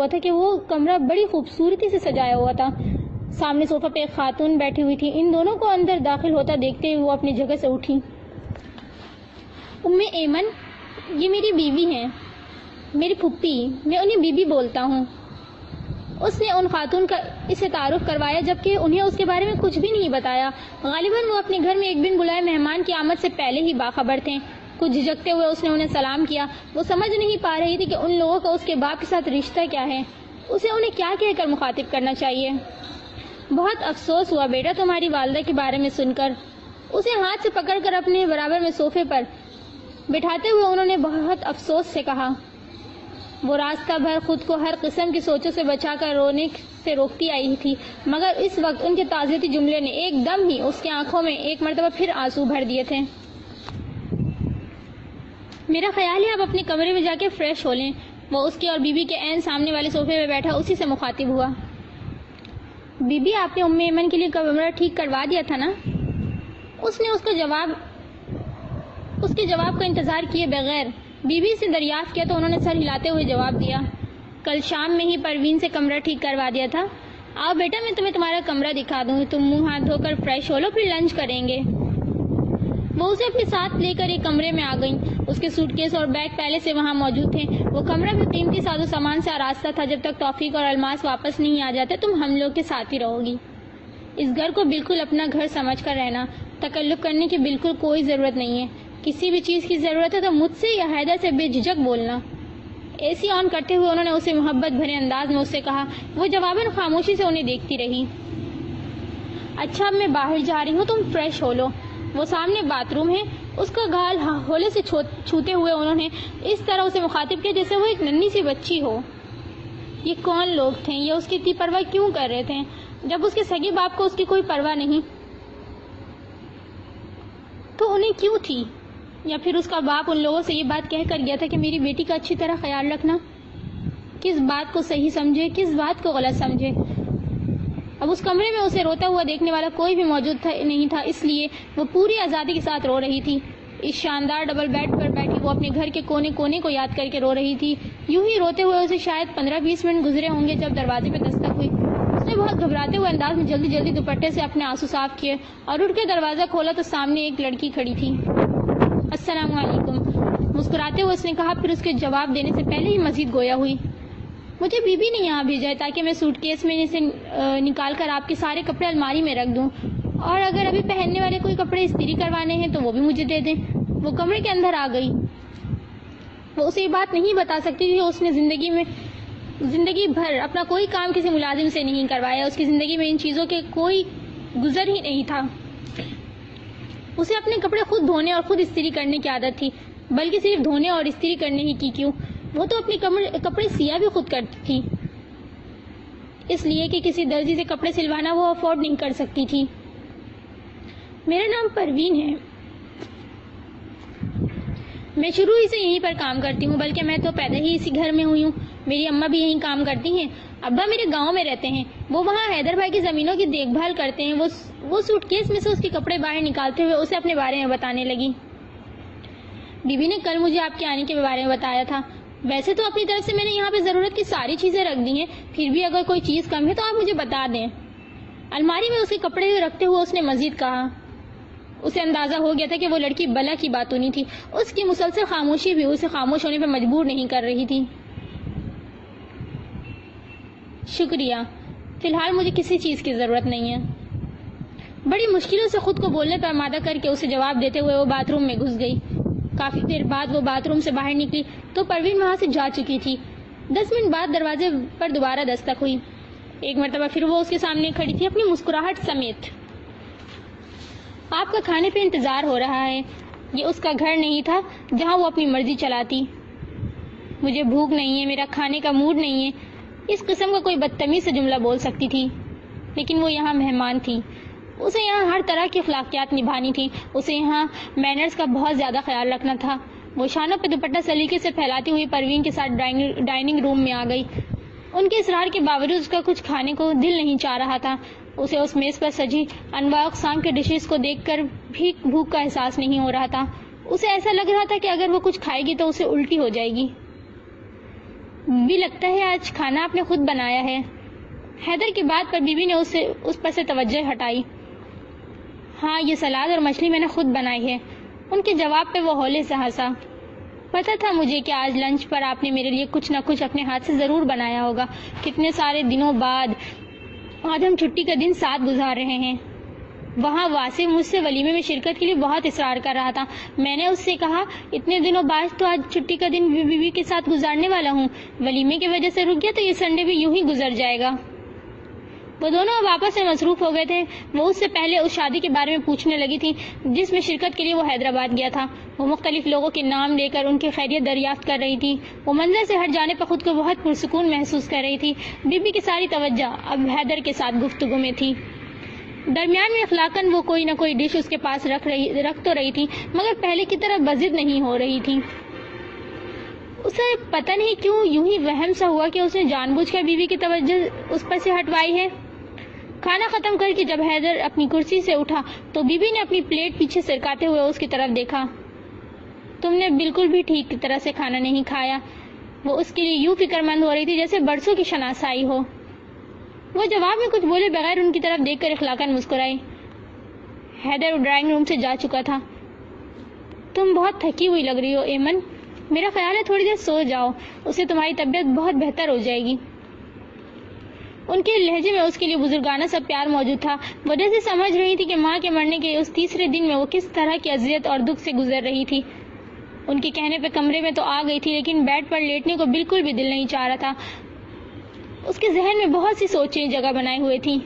تھا کہ وہ کمرہ بڑی خوبصورتی سے سجایا ہوا تھا. سامنے صوفہ پہ ایک خاتون بیٹھی ہوئی تھی. ان دونوں کو اندر داخل ہوتا دیکھتے ہوئے وہ اپنی جگہ سے اٹھی. ام ایمن، یہ میری بیوی ہیں، میری پھپھی، میں انہیں بیوی بولتا ہوں. اس نے ان خاتون کا اسے تعارف کروایا جبکہ انہیں اس کے بارے میں کچھ بھی نہیں بتایا. غالباً وہ اپنے گھر میں ایک بن بلائے مہمان کی آمد سے پہلے ہی باخبر تھے. کچھ جھجکتے ہوئے اس نے انہیں سلام کیا. وہ سمجھ نہیں پا رہی تھی کہ ان لوگوں کا اس کے باپ کے ساتھ رشتہ کیا ہے. اسے انہیں کیا کہہ کر مخاطب کرنا چاہیے. بہت افسوس ہوا بیٹا تمہاری والدہ کے بارے میں سن کر. اسے ہاتھ سے پکڑ کر اپنے برابر میں صوفے پر بٹھاتے ہوئے انہوں نے بہت افسوس سے کہا. وہ راستہ بھر خود کو ہر قسم کی سوچوں سے بچا کر رونے سے روکتی آئی تھی، مگر اس وقت ان کے تعزیتی جملے نے ایک دم ہی اس کی آنکھوں میں ایک مرتبہ پھر آنسو بھر دیے تھے. میرا خیال ہے آپ اپنے کمرے میں جا کے فریش ہو لیں. وہ اس کے اور بی بی کے عین سامنے والے صوفے میں بیٹھا اسی سے مخاطب ہوا. بی بی، آپ نے ام ایمن کے لیے کمرہ ٹھیک کروا دیا تھا نا؟ اس نے اس کے جواب کا انتظار کیے بغیر بی بی سے دریافت کیا تو انہوں نے سر ہلاتے ہوئے جواب دیا. کل شام میں ہی پروین سے کمرہ ٹھیک کروا دیا تھا. آؤ بیٹا میں تمہیں تمہارا کمرہ دکھا دوں. تم منہ ہاتھ دھو کر فریش ہو لو پھر لنچ کریں گے. وہ اسے اپنے ساتھ لے کر ایک کمرے میں آ گئیں. اس کے سوٹ کیس اور بیگ پہلے سے وہاں موجود تھے. وہ کمرہ بھی قیمتی ساز و سامان سے آراستہ تھا. جب تک توفیق اور الماس واپس نہیں آ جاتے تم ہم لوگ کے ساتھ ہی رہو گی. اس گھر کو بالکل اپنا گھر سمجھ کر رہنا. تکلف کرنے کی بالکل کوئی ضرورت نہیں ہے. کسی بھی چیز کی ضرورت ہے تو مجھ سے یا حیدر سے بے جھجک بولنا. اے سی آن کرتے ہوئے انہوں نے اسے محبت بھرے انداز میں اس سے کہا. وہ جواباً خاموشی سے انہیں دیکھتی رہی. اچھا اب میں باہر جا رہی ہوں، تم فریش ہو لو. وہ سامنے باتھ روم ہے. اس کا گال ہولے سے چھوتے ہوئے انہوں نے اس طرح اسے مخاطب کیا جیسے وہ ایک ننھی سی بچی ہو. یہ کون لوگ تھے؟ یہ اس کی اتنی پرواہ کیوں کر رہے تھے جب اس کے سگے باپ کو اس کی کوئی پرواہ نہیں تو انہیں کیوں تھی؟ یا پھر اس کا باپ ان لوگوں سے یہ بات کہہ کر گیا تھا کہ میری بیٹی کا اچھی طرح خیال رکھنا. کس بات کو صحیح سمجھے، کس بات کو غلط سمجھے. اب اس کمرے میں اسے روتا ہوا دیکھنے والا کوئی بھی موجود نہیں تھا، اس لیے وہ پوری آزادی کے ساتھ رو رہی تھی. اس شاندار ڈبل بیڈ پر بیٹھی وہ اپنے گھر کے کونے کونے کو یاد کر کے رو رہی تھی. یوں ہی روتے ہوئے اسے شاید 15-20 منٹ گزرے ہوں گے جب دروازے پہ دستک ہوئی. اس نے بہت گھبراتے ہوئے انداز میں جلدی جلدی دوپٹے سے اپنے آنسو صاف کیے اور اٹھ کے دروازہ کھولا تو سامنے ایک لڑکی کھڑی تھی۔ السلام علیکم، مسکراتے ہوئے اس نے کہا، پھر اس کے جواب دینے سے پہلے ہی مزید گویا ہوئی۔ مجھے بی بی نے یہاں بھیجا ہے تاکہ میں سوٹ کیس میں سے نکال کر آپ کے سارے کپڑے الماری میں رکھ دوں، اور اگر ابھی پہننے والے کوئی کپڑے استری کروانے ہیں تو وہ بھی مجھے دے دیں۔ وہ کمرے کے اندر آ گئی۔ وہ اسے یہ بات نہیں بتا سکتی تھی، اس نے زندگی بھر اپنا کوئی کام کسی ملازم سے نہیں کروایا۔ اس کی زندگی میں ان چیزوں کے کوئی گزر ہی نہیں تھا۔ اسے اپنے کپڑے خود دھونے اور خود استری کرنے کی عادت تھی، بلکہ صرف دھونے اور استری کرنے ہی کی کیوں، وہ تو اپنے کپڑے سیا بھی خود کرتی تھی، اس لیے کہ کسی درزی سے کپڑے سلوانا وہ افورڈ نہیں کر سکتی تھی۔ میرا نام پروین ہے، میں شروع ہی سے یہیں پر کام کرتی ہوں، بلکہ میں تو پیدا ہی اسی گھر میں ہوئی ہوں۔ میری اماں بھی یہیں کام کرتی ہیں، ابا میرے گاؤں میں رہتے ہیں، وہ وہاں حیدر بھائی کی زمینوں کی دیکھ بھال کرتے ہیں۔ وہ سوٹ کیس میں سے اس کے کپڑے باہر نکالتے ہوئے اسے اپنے بارے میں بتانے لگی۔ بی بی نے کل مجھے آپ کے آنے کے بارے میں بتایا تھا۔ ویسے تو اپنی طرف سے میں نے یہاں پہ ضرورت کی ساری چیزیں رکھ دی ہیں، پھر بھی اگر کوئی چیز کم ہے تو آپ مجھے بتا دیں۔ الماری میں اس کے کپڑے رکھتے ہوئے اس نے مزید کہا۔ اسے اندازہ ہو گیا تھا کہ وہ لڑکی بلا کی باتونی تھی، اس کی مسلسل خاموشی بھی اسے خاموش ہونے پہ مجبور نہیں کر رہی تھی۔ شکریہ، فی الحال مجھے کسی چیز کی ضرورت نہیں ہے۔ بڑی مشکلوں سے خود کو بولنے پر آمادہ کر کے اسے جواب دیتے ہوئے وہ باتھ روم میں گھس گئی۔ کافی دیر بعد وہ باتھ روم سے باہر نکلی تو پروین وہاں سے جا چکی تھی۔ 10 منٹ بعد دروازے پر دوبارہ دستک ہوئی۔ ایک مرتبہ پھر وہ اس کے سامنے کھڑی تھی، اپنی مسکراہٹ سمیت۔ آپ کا کھانے پہ انتظار ہو رہا ہے۔ یہ اس کا گھر نہیں تھا جہاں وہ اپنی مرضی چلاتی۔ مجھے بھوک نہیں ہے، میرا کھانے کا موڈ نہیں ہے، اس قسم کا کوئی بدتمیز سے جملہ بول سکتی تھی، لیکن وہ یہاں مہمان تھی، اسے یہاں ہر طرح کی اخلاقیات نبھانی تھی، اسے یہاں مینرز کا بہت زیادہ خیال رکھنا تھا۔ وہ شانوں پہ دوپٹہ سلیقے سے پھیلاتی ہوئی پروین کے ساتھ ڈائننگ روم میں آ گئی۔ ان کے اصرار کے باوجود اس کا کچھ کھانے کو دل نہیں چاہ رہا تھا۔ اسے اس میز پر سجی انواع اقسام کے ڈشز کو دیکھ کر بھی بھوک کا احساس نہیں ہو رہا تھا۔ اسے ایسا لگ رہا تھا کہ اگر وہ کچھ کھائے گی تو اسے الٹی ہو جائے گی۔ بھی لگتا ہے آج کھانا آپ نے خود بنایا ہے۔ حیدر کی بات پر بی بی نے اس پر سے توجہ ہٹائی۔ ہاں، یہ سلاد اور مچھلی میں نے خود بنائی ہے۔ ان کے جواب پہ وہ ہولے سے ہنسا۔ پتا تھا مجھے کہ آج لنچ پر آپ نے میرے لیے کچھ نہ کچھ اپنے ہاتھ سے ضرور بنایا ہوگا۔ کتنے سارے دنوں بعد آج ہم چھٹی کا دن ساتھ گزار رہے ہیں۔ وہاں واسف مجھ سے ولیمے میں شرکت کے لیے بہت اصرار کر رہا تھا۔ میں نے اس سے کہا، اتنے دنوں بعد تو آج چھٹی کا دن بیوی کے ساتھ گزارنے والا ہوں، ولیمے کی وجہ سے رک گیا تو یہ سنڈے بھی یوں ہی گزر جائے گا۔ وہ دونوں اب آپس میں مصروف ہو گئے تھے۔ وہ اس سے پہلے اس شادی کے بارے میں پوچھنے لگی تھی جس میں شرکت کے لیے وہ حیدرآباد گیا تھا۔ وہ مختلف لوگوں کے نام لے کر ان کی خیریت دریافت کر رہی تھی۔ وہ منظر سے ہٹ جانے پر خود کو بہت پرسکون محسوس کر رہی تھی۔ بی بی کی ساری توجہ اب حیدر کے ساتھ گفتگو میں تھی۔ درمیان میں اخلاقاً وہ کوئی نہ کوئی ڈش اس کے پاس رکھ تو رہی تھی، مگر پہلے کی طرح بضد نہیں ہو رہی تھی۔ اسے پتہ نہیں کیوں یوں ہی وہم سا ہوا کہ اس نے جان بوجھ کر بیوی کی توجہ اس پر سے ہٹوائی ہے۔ کھانا ختم کر کے جب حیدر اپنی کرسی سے اٹھا تو بی بی نے اپنی پلیٹ پیچھے سرکاتے ہوئے اس کی طرف دیکھا۔ تم نے بالکل بھی ٹھیک طرح سے کھانا نہیں کھایا۔ وہ اس کے لیے یوں فکر مند ہو رہی تھی جیسے برسوں کی شناسائی ہو۔ وہ جواب میں کچھ بولے بغیر ان کی طرف دیکھ کر اخلاقاً مسکرائی۔ حیدر ڈرائنگ روم سے جا چکا تھا۔ تم بہت تھکی ہوئی لگ رہی ہو ایمن، میرا خیال ہے تھوڑی دیر سو جاؤ، اس سے تمہاری طبیعت بہت بہتر ہو جائے گی۔ ان کے لہجے میں اس کے لیے بزرگانہ سا پیار موجود تھا۔ وہ جیسے سمجھ رہی تھی کہ ماں کے مرنے کے اس تیسرے دن میں وہ کس طرح کی اذیت اور دکھ سے گزر رہی تھی۔ ان کے کہنے پہ کمرے میں تو آ گئی تھی، لیکن بیڈ پر لیٹنے کو بالکل بھی دل نہیں چاہ رہا تھا۔ اس کے ذہن میں بہت سی سوچیں جگہ بنائے ہوئے تھیں۔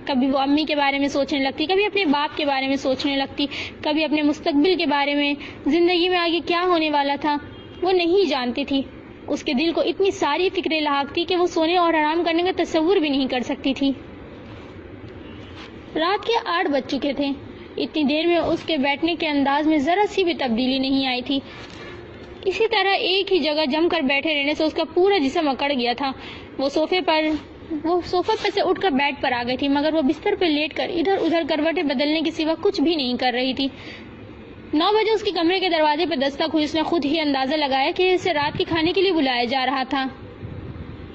کبھی وہ امی کے بارے میں سوچنے لگتی، کبھی اپنے باپ کے بارے میں سوچنے لگتی، کبھی اپنے مستقبل کے بارے میں، زندگی میں آگے کیا ہونے والا تھا وہ نہیں جانتی تھی۔ اس کے دل کو اتنی ساری فکریں لاحق تھی کہ وہ سونے اور آرام کرنے کا تصور بھی نہیں کر سکتی تھی۔ رات کے 8 بج چکے تھے۔ اتنی دیر میں اس کے بیٹھنے کے انداز میں ذرا سی بھی تبدیلی نہیں آئی تھی۔ اسی طرح ایک ہی جگہ جم کر بیٹھے رہنے سے اس کا پورا جسم اکڑ گیا تھا۔ وہ صوفے پر سے اٹھ کر بیڈ پر آ گئی تھی، مگر وہ بستر پر لیٹ کر ادھر ادھر کروٹیں بدلنے کے سوا کچھ بھی نہیں کر رہی تھی۔ 9 بجے اس کے کمرے کے دروازے پر دستک ہوئی۔ اس نے خود ہی اندازہ لگایا کہ اسے رات کے کھانے کے لیے بلایا جا رہا تھا۔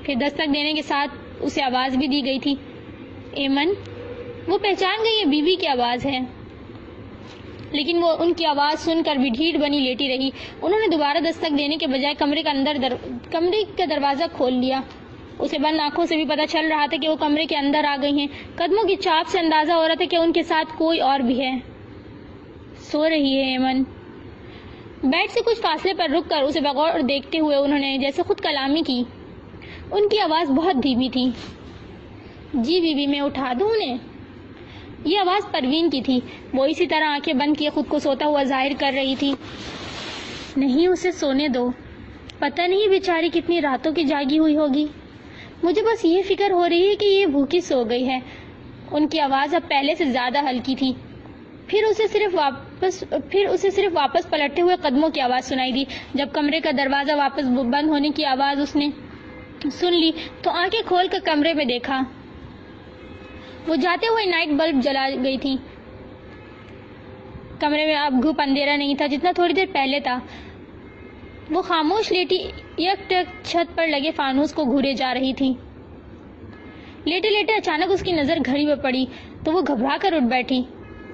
پھر دستک دینے کے ساتھ اسے آواز بھی دی گئی تھی۔ ایمن، وہ پہچان گئی یہ بیوی کی آواز ہے، لیکن وہ ان کی آواز سن کر بھی ڈھیٹ بنی لیٹی رہی۔ انہوں نے دوبارہ دستک دینے کے بجائے کمرے کا دروازہ کھول لیا۔ اسے بند آنکھوں سے بھی پتہ چل رہا تھا کہ وہ کمرے کے اندر آ گئی ہیں۔ قدموں کی چاپ سے اندازہ ہو رہا تھا کہ ان کے ساتھ کوئی اور بھی ہے۔ سو رہی ہے ایمن۔ بیڈ سے کچھ فاصلے پر رک کر اسے بغور دیکھتے ہوئے انہوں نے جیسے خود کلامی کی۔ ان کی آواز بہت دھیمی تھی۔ جی بیوی، میں اٹھا دوں انہیں؟ یہ آواز پروین کی تھی۔ وہ اسی طرح آنکھیں بند کیے خود کو سوتا ہوا ظاہر کر رہی تھی۔ نہیں، اسے سونے دو، پتہ نہیں بیچاری کتنی راتوں کی جاگی ہوئی ہوگی۔ مجھے بس یہ فکر ہو رہی ہے کہ یہ بھوکی سو گئی ہے۔ ان کی آواز اب پہلے سے زیادہ ہلکی تھی۔ پھر اسے صرف واپس پلٹتے ہوئے قدموں کی آواز سنائی دی۔ جب کمرے کا دروازہ واپس بند ہونے کی آواز اس نے سن لی تو آنکھیں کھول کر کمرے میں دیکھا۔ وہ جاتے ہوئے نائٹ بلب جلا گئی تھی۔ کمرے میں اب گھپ اندھیرا نہیں تھا جتنا تھوڑی دیر پہلے تھا۔ وہ خاموش لیٹی یک ٹک چھت پر لگے فانوس کو گھورے جا رہی تھی۔ لیٹے لیٹے اچانک اس کی نظر گھڑی پہ پڑی تو وہ گھبرا کر اٹھ بیٹھی۔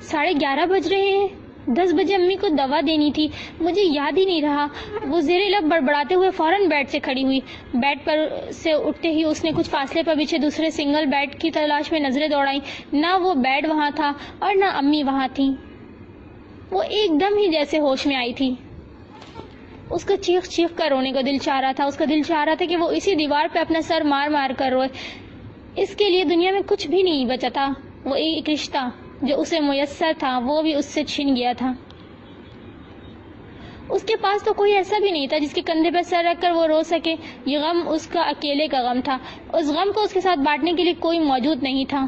11:30 بج رہے ہیں، 10 بجے امی کو دوا دینی تھی، مجھے یاد ہی نہیں رہا۔ وہ زیر لب بڑبڑاتے ہوئے فوراً بیڈ سے کھڑی ہوئی۔ بیڈ پر سے اٹھتے ہی اس نے کچھ فاصلے پر بچھے دوسرے سنگل بیڈ کی تلاش میں نظریں دوڑائیں۔ نہ وہ بیڈ وہاں تھا اور نہ امی وہاں تھی۔ وہ ایک دم ہی جیسے ہوش میں آئی تھی۔ اس کا چیخ چیخ کر رونے کو دل چاہ رہا تھا۔ اس کا دل چاہ رہا تھا کہ وہ اسی دیوار پہ اپنا سر مار مار کر روئے۔ اس کے لیے دنیا میں کچھ بھی نہیں بچا تھا۔ وہ ایک رشتہ جو اسے میسر تھا وہ بھی اس سے چھن گیا تھا۔ اس کے پاس تو کوئی ایسا بھی نہیں تھا جس کے کندھے پر سر رکھ کر وہ رو سکے۔ یہ غم اس کا اکیلے کا غم تھا۔ اس غم کو اس کے ساتھ بانٹنے کے لیے کوئی موجود نہیں تھا۔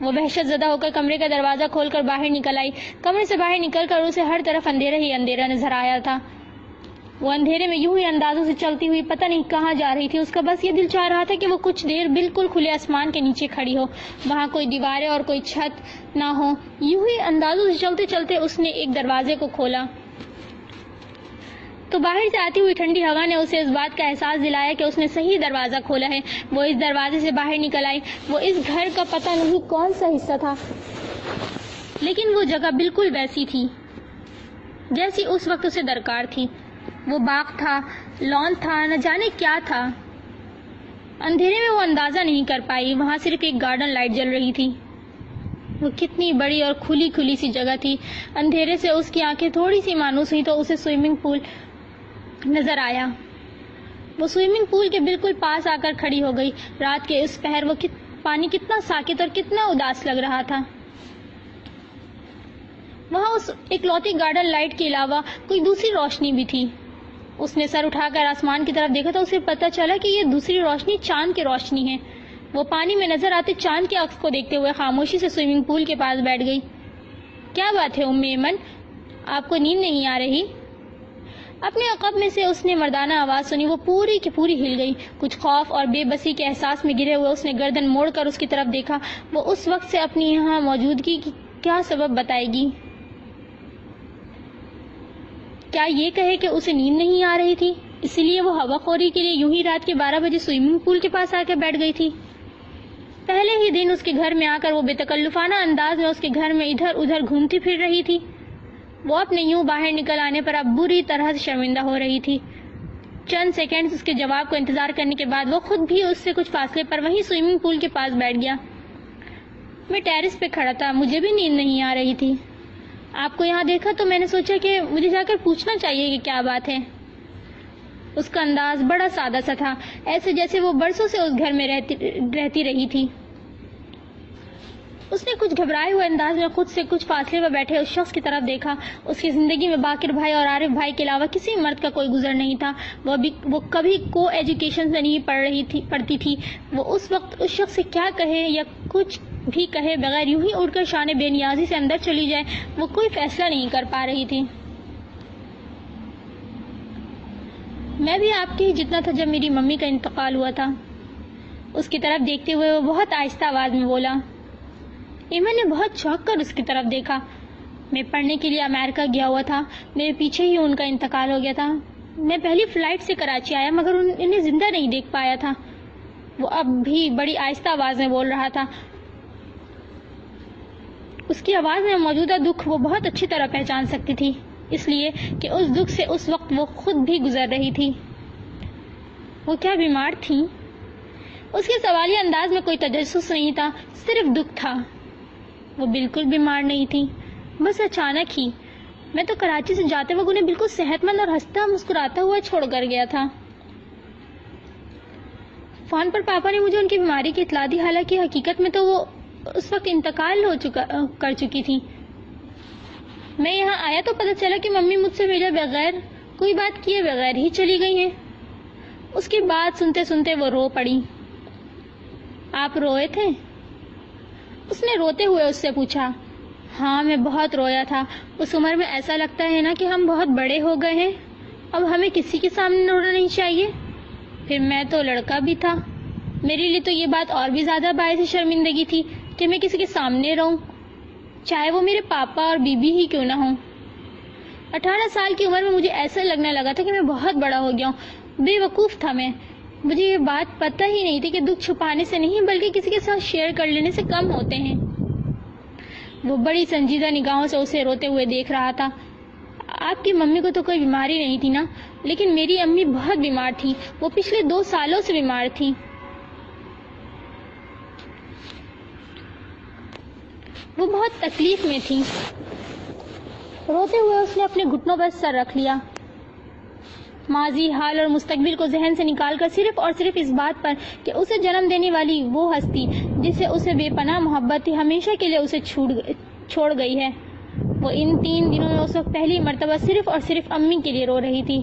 وہ وحشت زدہ ہو کر کمرے کا دروازہ کھول کر باہر نکل آئی۔ کمرے سے باہر نکل کر اسے ہر طرف اندھیرا ہی اندھیرا نظر آیا تھا۔ وہ اندھیرے میں یوں ہی اندازوں سے چلتی ہوئی پتہ نہیں کہاں جا رہی تھی۔ اس کا بس یہ دل چاہ رہا تھا کہ وہ کچھ دیر بالکل کھلے آسمان کے نیچے کھڑی ہو، وہاں کوئی دیواریں اور کوئی چھت نہ ہو۔ یوں ہی اندازوں سے چلتے چلتے اس نے ایک دروازے کو کھولا تو باہر سے آتی ہوئی ٹھنڈی ہوا نے اسے اس بات کا احساس دلایا کہ اس نے صحیح دروازہ کھولا ہے۔ وہ اس دروازے سے باہر نکل آئی۔ وہ اس گھر کا پتہ نہیں کون سا حصہ تھا، لیکن وہ جگہ بالکل ویسی تھی جیسی اس وقت اسے درکار تھی۔ وہ باغ تھا، لان تھا، نہ جانے کیا تھا۔ اندھیرے میں وہ اندازہ نہیں کر پائی۔ وہاں صرف ایک گارڈن لائٹ جل رہی تھی۔ وہ کتنی بڑی اور کھلی کھلی سی جگہ تھی۔ اندھیرے سے اس کی آنکھیں تھوڑی سی مانوس ہوئی تو اسے سوئمنگ پول نظر آیا۔ وہ سوئمنگ پول کے بالکل پاس آ کر کھڑی ہو گئی۔ رات کے اس پہر وہ پانی کتنا ساکت اور کتنا اداس لگ رہا تھا۔ وہاں اس اکلوتی گارڈن لائٹ کے علاوہ کوئی دوسری روشنی بھی تھی۔ اس نے سر اٹھا کر آسمان کی طرف دیکھا تو اسے پتہ چلا کہ یہ دوسری روشنی چاند کی روشنی ہے۔ وہ پانی میں نظر آتے چاند کے عکس کو دیکھتے ہوئے خاموشی سے سوئمنگ پول کے پاس بیٹھ گئی۔ کیا بات ہے ایمن، آپ کو نیند نہیں آ رہی؟ اپنے عقب میں سے اس نے مردانہ آواز سنی۔ وہ پوری کی پوری ہل گئی۔ کچھ خوف اور بے بسی کے احساس میں گرے ہوئے اس نے گردن موڑ کر اس کی طرف دیکھا۔ وہ اس وقت سے اپنی یہاں موجودگی کی کیا سبب بتائے گی؟ کیا یہ کہے کہ اسے نیند نہیں آ رہی تھی، اسی لیے وہ ہوا خوری کے لیے یوں ہی رات کے 12 بجے سوئمنگ پول کے پاس آ کے بیٹھ گئی تھی؟ پہلے ہی دن اس کے گھر میں آ کر وہ بے تکلفانہ انداز میں اس کے گھر میں ادھر ادھر گھومتی پھر رہی تھی۔ وہ اپنے یوں باہر نکل آنے پر اب بری طرح سے شرمندہ ہو رہی تھی۔ چند سیکنڈز اس کے جواب کو انتظار کرنے کے بعد وہ خود بھی اس سے کچھ فاصلے پر وہیں سوئمنگ پول کے پاس بیٹھ گیا۔ میں ٹیرس پہ کھڑا تھا، مجھے بھی نیند نہیں آ رہی تھی۔ آپ کو یہاں دیکھا تو میں نے سوچا کہ مجھے جا کر پوچھنا چاہیے کہ کیا بات ہے۔ اس کا انداز بڑا سادہ سا تھا، ایسے جیسے وہ برسوں سے اس گھر میں رہتی رہی تھی۔ اس نے کچھ گھبرائے ہوئے انداز میں خود سے کچھ فاصلے پر بیٹھے اس شخص کی طرف دیکھا۔ اس کی زندگی میں باقر بھائی اور عارف بھائی کے علاوہ کسی مرد کا کوئی گزر نہیں تھا۔ وہ کبھی کو ایجوکیشن سے نہیں پڑھتی تھی۔ وہ اس وقت اس شخص سے کیا کہے یا کچھ بھی کہے بغیر یوں ہی اڑ کر شان بے نیازی سے اندر چلی جائے، وہ کوئی فیصلہ نہیں کر پا رہی تھی۔ میں بھی آپ کے ہی جتنا تھا جب میری ممی کا انتقال ہوا تھا۔ اس کی طرف دیکھتے ہوئے وہ بہت آہستہ آواز میں بولا۔ ایمن نے بہت چونک کر اس کی طرف دیکھا۔ میں پڑھنے کے لیے امریکہ گیا ہوا تھا، میرے پیچھے ہی ان کا انتقال ہو گیا تھا۔ میں پہلی فلائٹ سے کراچی آیا مگر انہیں زندہ نہیں دیکھ پایا تھا۔ وہ اب بھی بڑی آہستہ آواز میں بول رہا تھا۔ اس کی آواز میں موجودہ دکھ وہ بہت اچھی طرح پہچان سکتی تھی، اس لیے کہ اس دکھ سے اس وقت وہ خود بھی گزر رہی تھی۔ وہ کیا بیمار تھیں؟ اس کے سوالیہ انداز میں کوئی تجسس نہیں تھا، صرف دکھ تھا۔ وہ بالکل بیمار نہیں تھی، بس اچانک ہی میں تو کراچی سے جاتے وقت انہیں بالکل صحت مند اور ہنستا مسکراتا ہوا چھوڑ کر گیا تھا۔ فون پر پاپا نے مجھے ان کی بیماری کی اطلاع دی، حالانکہ حقیقت میں تو وہ اس وقت انتقال کر چکی تھی۔ میں یہاں آیا تو پتہ چلا کہ ممی مجھ سے ملے بغیر، کوئی بات کیے بغیر ہی چلی گئی ہیں۔ اس کی بات سنتے سنتے وہ رو پڑی۔ آپ روئے تھے؟ اس نے روتے ہوئے اس سے پوچھا۔ ہاں، میں بہت رویا تھا۔ اس عمر میں ایسا لگتا ہے نا کہ ہم بہت بڑے ہو گئے ہیں، اب ہمیں کسی کے سامنے رونا نہیں چاہیے۔ پھر میں تو لڑکا بھی تھا، میرے لیے تو یہ بات اور بھی زیادہ باعث شرمندگی تھی کہ میں کسی کے سامنے رہوں، چاہے وہ میرے پاپا اور بی بی ہی کیوں نہ ہوں۔ 18 سال کی عمر میں مجھے ایسا لگنے لگا تھا کہ میں بہت بڑا ہو گیا ہوں۔ بے وقوف تھا میں، مجھے یہ بات پتہ ہی نہیں تھی کہ دکھ چھپانے سے نہیں بلکہ کسی کے ساتھ شیئر کر لینے سے کم ہوتے ہیں۔ وہ بڑی سنجیدہ نگاہوں سے اسے روتے ہوئے دیکھ رہا تھا۔ آپ کی ممی کو تو کوئی بیماری نہیں تھی نا؟ لیکن میری امی بہت بیمار تھی، وہ پچھلے 2 سالوں سے بیمار تھی۔ وہ بہت تکلیف میں تھی۔ روتے ہوئے اس نے اپنے گھٹنوں پر سر رکھ لیا، ماضی، حال اور مستقبل کو ذہن سے نکال کر صرف اور صرف اس بات پر کہ اسے جنم دینے والی وہ ہستی جس سے اسے بے پناہ محبت تھی ہمیشہ کے لیے اسے چھوڑ گئی ہے۔ وہ ان 3 دنوں میں اس وقت پہلی مرتبہ صرف اور صرف امی کے لیے رو رہی تھی۔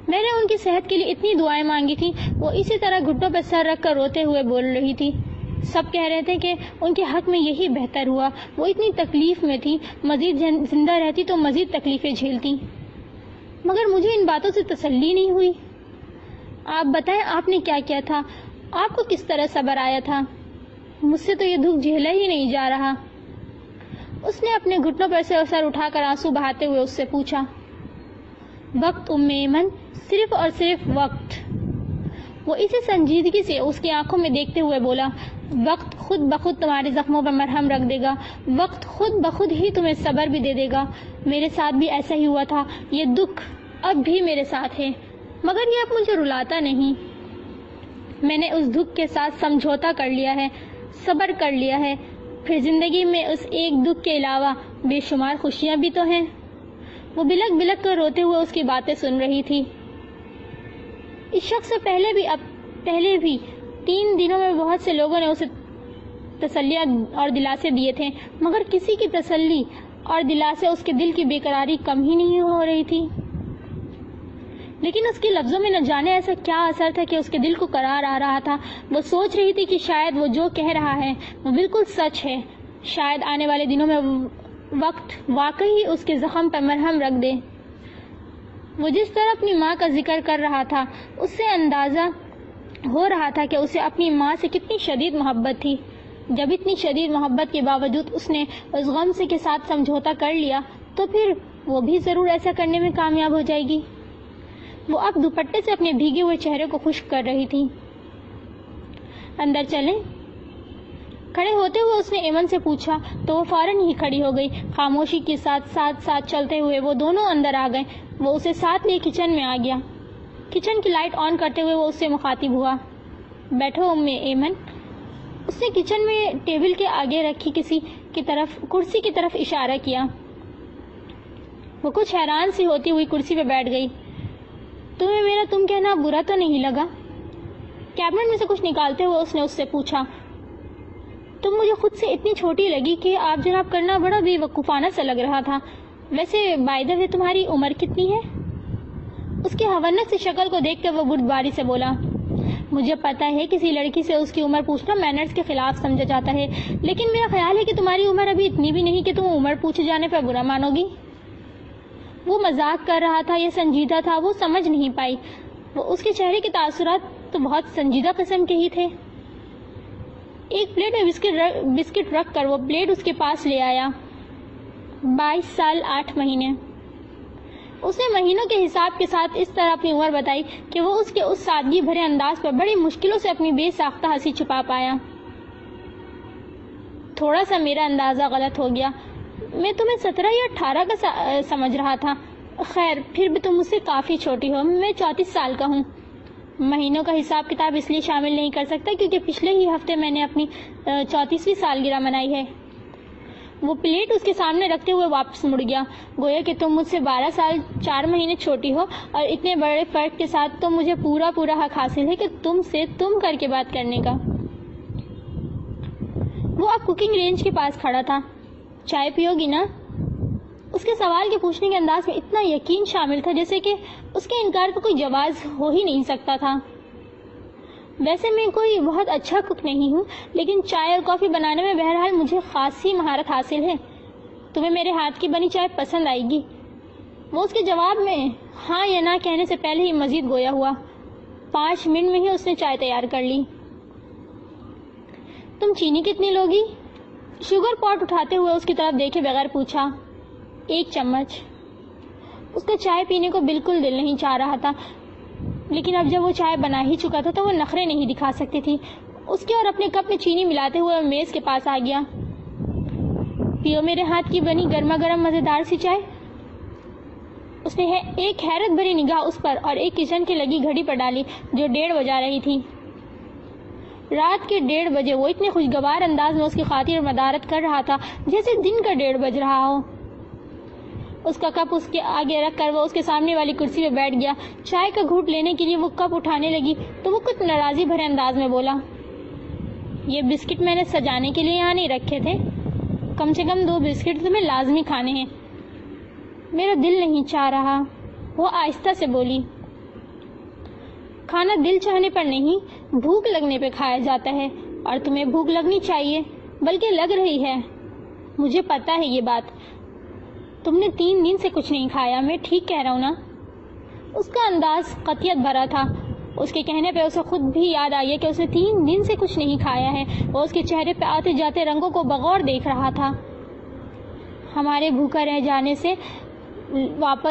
میں نے ان کی صحت کے لیے اتنی دعائیں مانگی تھی، وہ اسی طرح گھٹنوں پر سر رکھ کر روتے ہوئے بول رہی تھی۔ سب کہہ رہے تھے کہ ان کے حق میں یہی بہتر ہوا، وہ اتنی تکلیف میں تھی، مزید زندہ رہتی تو مزید تکلیفیں جھیلتی، مگر مجھے ان باتوں سے تسلی نہیں ہوئی۔ آپ بتائیں، آپ نے کیا کیا تھا؟ آپ کو کس طرح صبر آیا تھا؟ مجھ سے تو یہ دکھ جھیلا ہی نہیں جا رہا۔ اس نے اپنے گھٹنوں پر سے سر اٹھا کر آنسو بہاتے ہوئے اس سے پوچھا۔ وقت ام ایمن، صرف اور صرف وقت۔ وہ اسی سنجیدگی سے اس کی آنکھوں میں دیکھتے ہوئے بولا، وقت خود بخود تمہارے زخموں پر مرہم رکھ دے گا، وقت خود بخود ہی تمہیں صبر بھی دے دے گا۔ میرے ساتھ بھی ایسا ہی ہوا تھا، یہ دکھ اب بھی میرے ساتھ ہے، مگر یہ اب مجھے رلاتا نہیں۔ میں نے اس دکھ کے ساتھ سمجھوتا کر لیا ہے، صبر کر لیا ہے، پھر زندگی میں اس ایک دکھ کے علاوہ بے شمار خوشیاں بھی تو ہیں۔ وہ بلک بلک کر روتے ہوئے اس کی باتیں سن رہی تھی۔ اس شخص سے پہلے بھی 3 دنوں میں بہت سے لوگوں نے اسے تسلیاں اور دلاسے دیے تھے، مگر کسی کی تسلی اور دلاسے اس کے دل کی بے قراری کم ہی نہیں ہو رہی تھی۔ لیکن اس کے لفظوں میں نہ جانے ایسا کیا اثر تھا کہ اس کے دل کو قرار آ رہا تھا۔ وہ سوچ رہی تھی کہ شاید وہ جو کہہ رہا ہے وہ بالکل سچ ہے، شاید آنے والے دنوں میں وقت واقعی اس کے زخم پر مرہم رکھ دے۔ وہ جس طرح اپنی ماں کا ذکر کر رہا تھا، اس سے اندازہ ہو رہا تھا کہ اسے اپنی ماں سے کتنی شدید محبت تھی۔ جب اتنی شدید محبت کے باوجود اس نے اس غم سے کے ساتھ سمجھوتا کر لیا، تو پھر وہ بھی ضرور ایسا کرنے میں کامیاب ہو جائے گی۔ وہ اب دوپٹے سے اپنے بھیگے ہوئے چہرے کو خشک کر رہی تھی۔ اندر چلیں؟ کھڑے ہوتے ہوئے اس نے ایمن سے پوچھا تو وہ فوراً ہی کھڑی ہو گئی۔ خاموشی کے ساتھ چلتے ہوئے وہ دونوں اندر آ گئے۔ وہ اسے ساتھ لیے کچن میں آ گیا۔ کچن کی لائٹ آن کرتے ہوئے وہ اس سے مخاطب ہوا، بیٹھو ام ایمن۔ اس نے کچن میں ٹیبل کے آگے رکھی کرسی کی طرف اشارہ کیا۔ وہ کچھ حیران سی ہوتی ہوئی کرسی پہ بیٹھ گئی۔ تمہیں میرا تم کہنا برا تو نہیں لگا؟ کیبنٹ میں سے کچھ نکالتے ہوئے اس نے اس سے پوچھا۔ تم مجھے خود سے اتنی چھوٹی لگی کہ آپ جناب کرنا بڑا بے وقوفانہ سا لگ رہا تھا۔ ویسے بائی دا وے تمہاری عمر کتنی ہے؟ اس کی حونت سی شکل کو دیکھ کر وہ بردباری سے بولا، مجھے پتا ہے کسی لڑکی سے اس کی عمر پوچھنا مینرز کے خلاف سمجھا جاتا ہے، لیکن میرا خیال ہے کہ تمہاری عمر ابھی اتنی بھی نہیں کہ تم عمر پوچھے جانے پر برا مانو گی۔ وہ مذاق کر رہا تھا یا سنجیدہ تھا وہ سمجھ نہیں پائی۔ وہ اس کے چہرے کے تاثرات تو بہت سنجیدہ قسم کے ہی تھے۔ ایک پلیٹ میں بسکٹ رکھ کر وہ پلیٹ اس کے پاس لے آیا۔ 22 سال 8 مہینے۔ اس نے مہینوں کے حساب کے ساتھ اس طرح اپنی عمر بتائی کہ وہ اس کے اس سادگی بھرے انداز پر بڑی مشکلوں سے اپنی بے ساختہ ہنسی چھپا پایا۔ تھوڑا سا میرا اندازہ غلط ہو گیا. میں تمہیں 17 یا 18 کا سمجھ رہا تھا. خیر پھر بھی تم مجھ سے کافی چھوٹی ہو. میں 34 سال کا ہوں. مہینوں کا حساب کتاب اس لیے شامل نہیں کر سکتا کیونکہ پچھلے ہی ہفتے میں نے اپنی 34ویں سالگرہ منائی ہے. وہ پلیٹ اس کے سامنے رکھتے ہوئے واپس مڑ گیا. گویا کہ تم مجھ سے 12 سال 4 مہینے چھوٹی ہو اور اتنے بڑے فرق کے ساتھ تو مجھے پورا حق حاصل ہے کہ تم سے تم کر کے بات کرنے کا. وہ اب کوکنگ رینج کے پاس کھڑا تھا. چائے پیو گی نا؟ اس کے سوال کے پوچھنے کے انداز میں اتنا یقین شامل تھا جیسے کہ اس کے انکار کا کوئی جواز ہو ہی نہیں سکتا تھا. ویسے میں کوئی بہت اچھا کک نہیں ہوں لیکن چائے اور کافی بنانے میں بہرحال مجھے خاصی مہارت حاصل ہے. تمہیں میرے ہاتھ کی بنی چائے پسند آئے گی؟ وہ اس کے جواب میں ہاں یا نہ کہنے سے پہلے ہی مزید گویا ہوا. 5 منٹ میں ہی اس نے چائے تیار کر لی. تم چینی کتنی لوگی؟ شوگر پاٹ اٹھاتے ہوئے اس کی طرف دیکھے بغیر پوچھا. 1 چمچ. اس کا چائے پینے کو بالکل دل نہیں چاہ رہا تھا لیکن اب جب وہ چائے بنا ہی چکا تھا تو وہ نخرے نہیں دکھا سکتی تھی. اس کے اور اپنے کپ میں چینی ملاتے ہوئے میز کے پاس آ گیا. پیو میرے ہاتھ کی بنی گرما گرم مزیدار سی چائے. اس نے ایک حیرت بھری نگاہ اس پر اور ایک کچن کی لگی گھڑی پر ڈالی جو 1:30 بجا رہی تھی. رات کے 1:30 بجے. وہ اتنے خوشگوار انداز میں اس کی خاطر مدارت کر رہا تھا جیسے دن کا 1:30 بج رہا ہو. اس کا کپ اس کے آگے رکھ کر وہ اس کے سامنے والی کرسی پہ بیٹھ گیا. چائے کا گھونٹ لینے کے لیے وہ کپ اٹھانے لگی تو وہ کچھ ناراضی بھرے انداز میں بولا. یہ بسکٹ میں نے سجانے کے لیے یہاں نہیں رکھے تھے. کم سے کم 2 بسکٹ تمہیں لازمی کھانے ہیں. میرا دل نہیں چاہ رہا. وہ آہستہ سے بولی. کھانا دل چاہنے پر نہیں بھوک لگنے پہ کھایا جاتا ہے اور تمہیں بھوک لگنی چاہیے بلکہ لگ رہی ہے. مجھے پتا ہے یہ بات. تم نے 3 دن سے کچھ نہیں کھایا. میں ٹھیک کہہ رہا ہوں نا؟ اس کا انداز قطعیت بھرا تھا. اس کے کہنے پہ اسے خود بھی یاد آئی کہ اس نے 3 دن سے کچھ نہیں کھایا ہے. وہ اس کے چہرے پہ آتے جاتے رنگوں کو بغور دیکھ رہا تھا. ہمارے بھوکا رہ جانے سے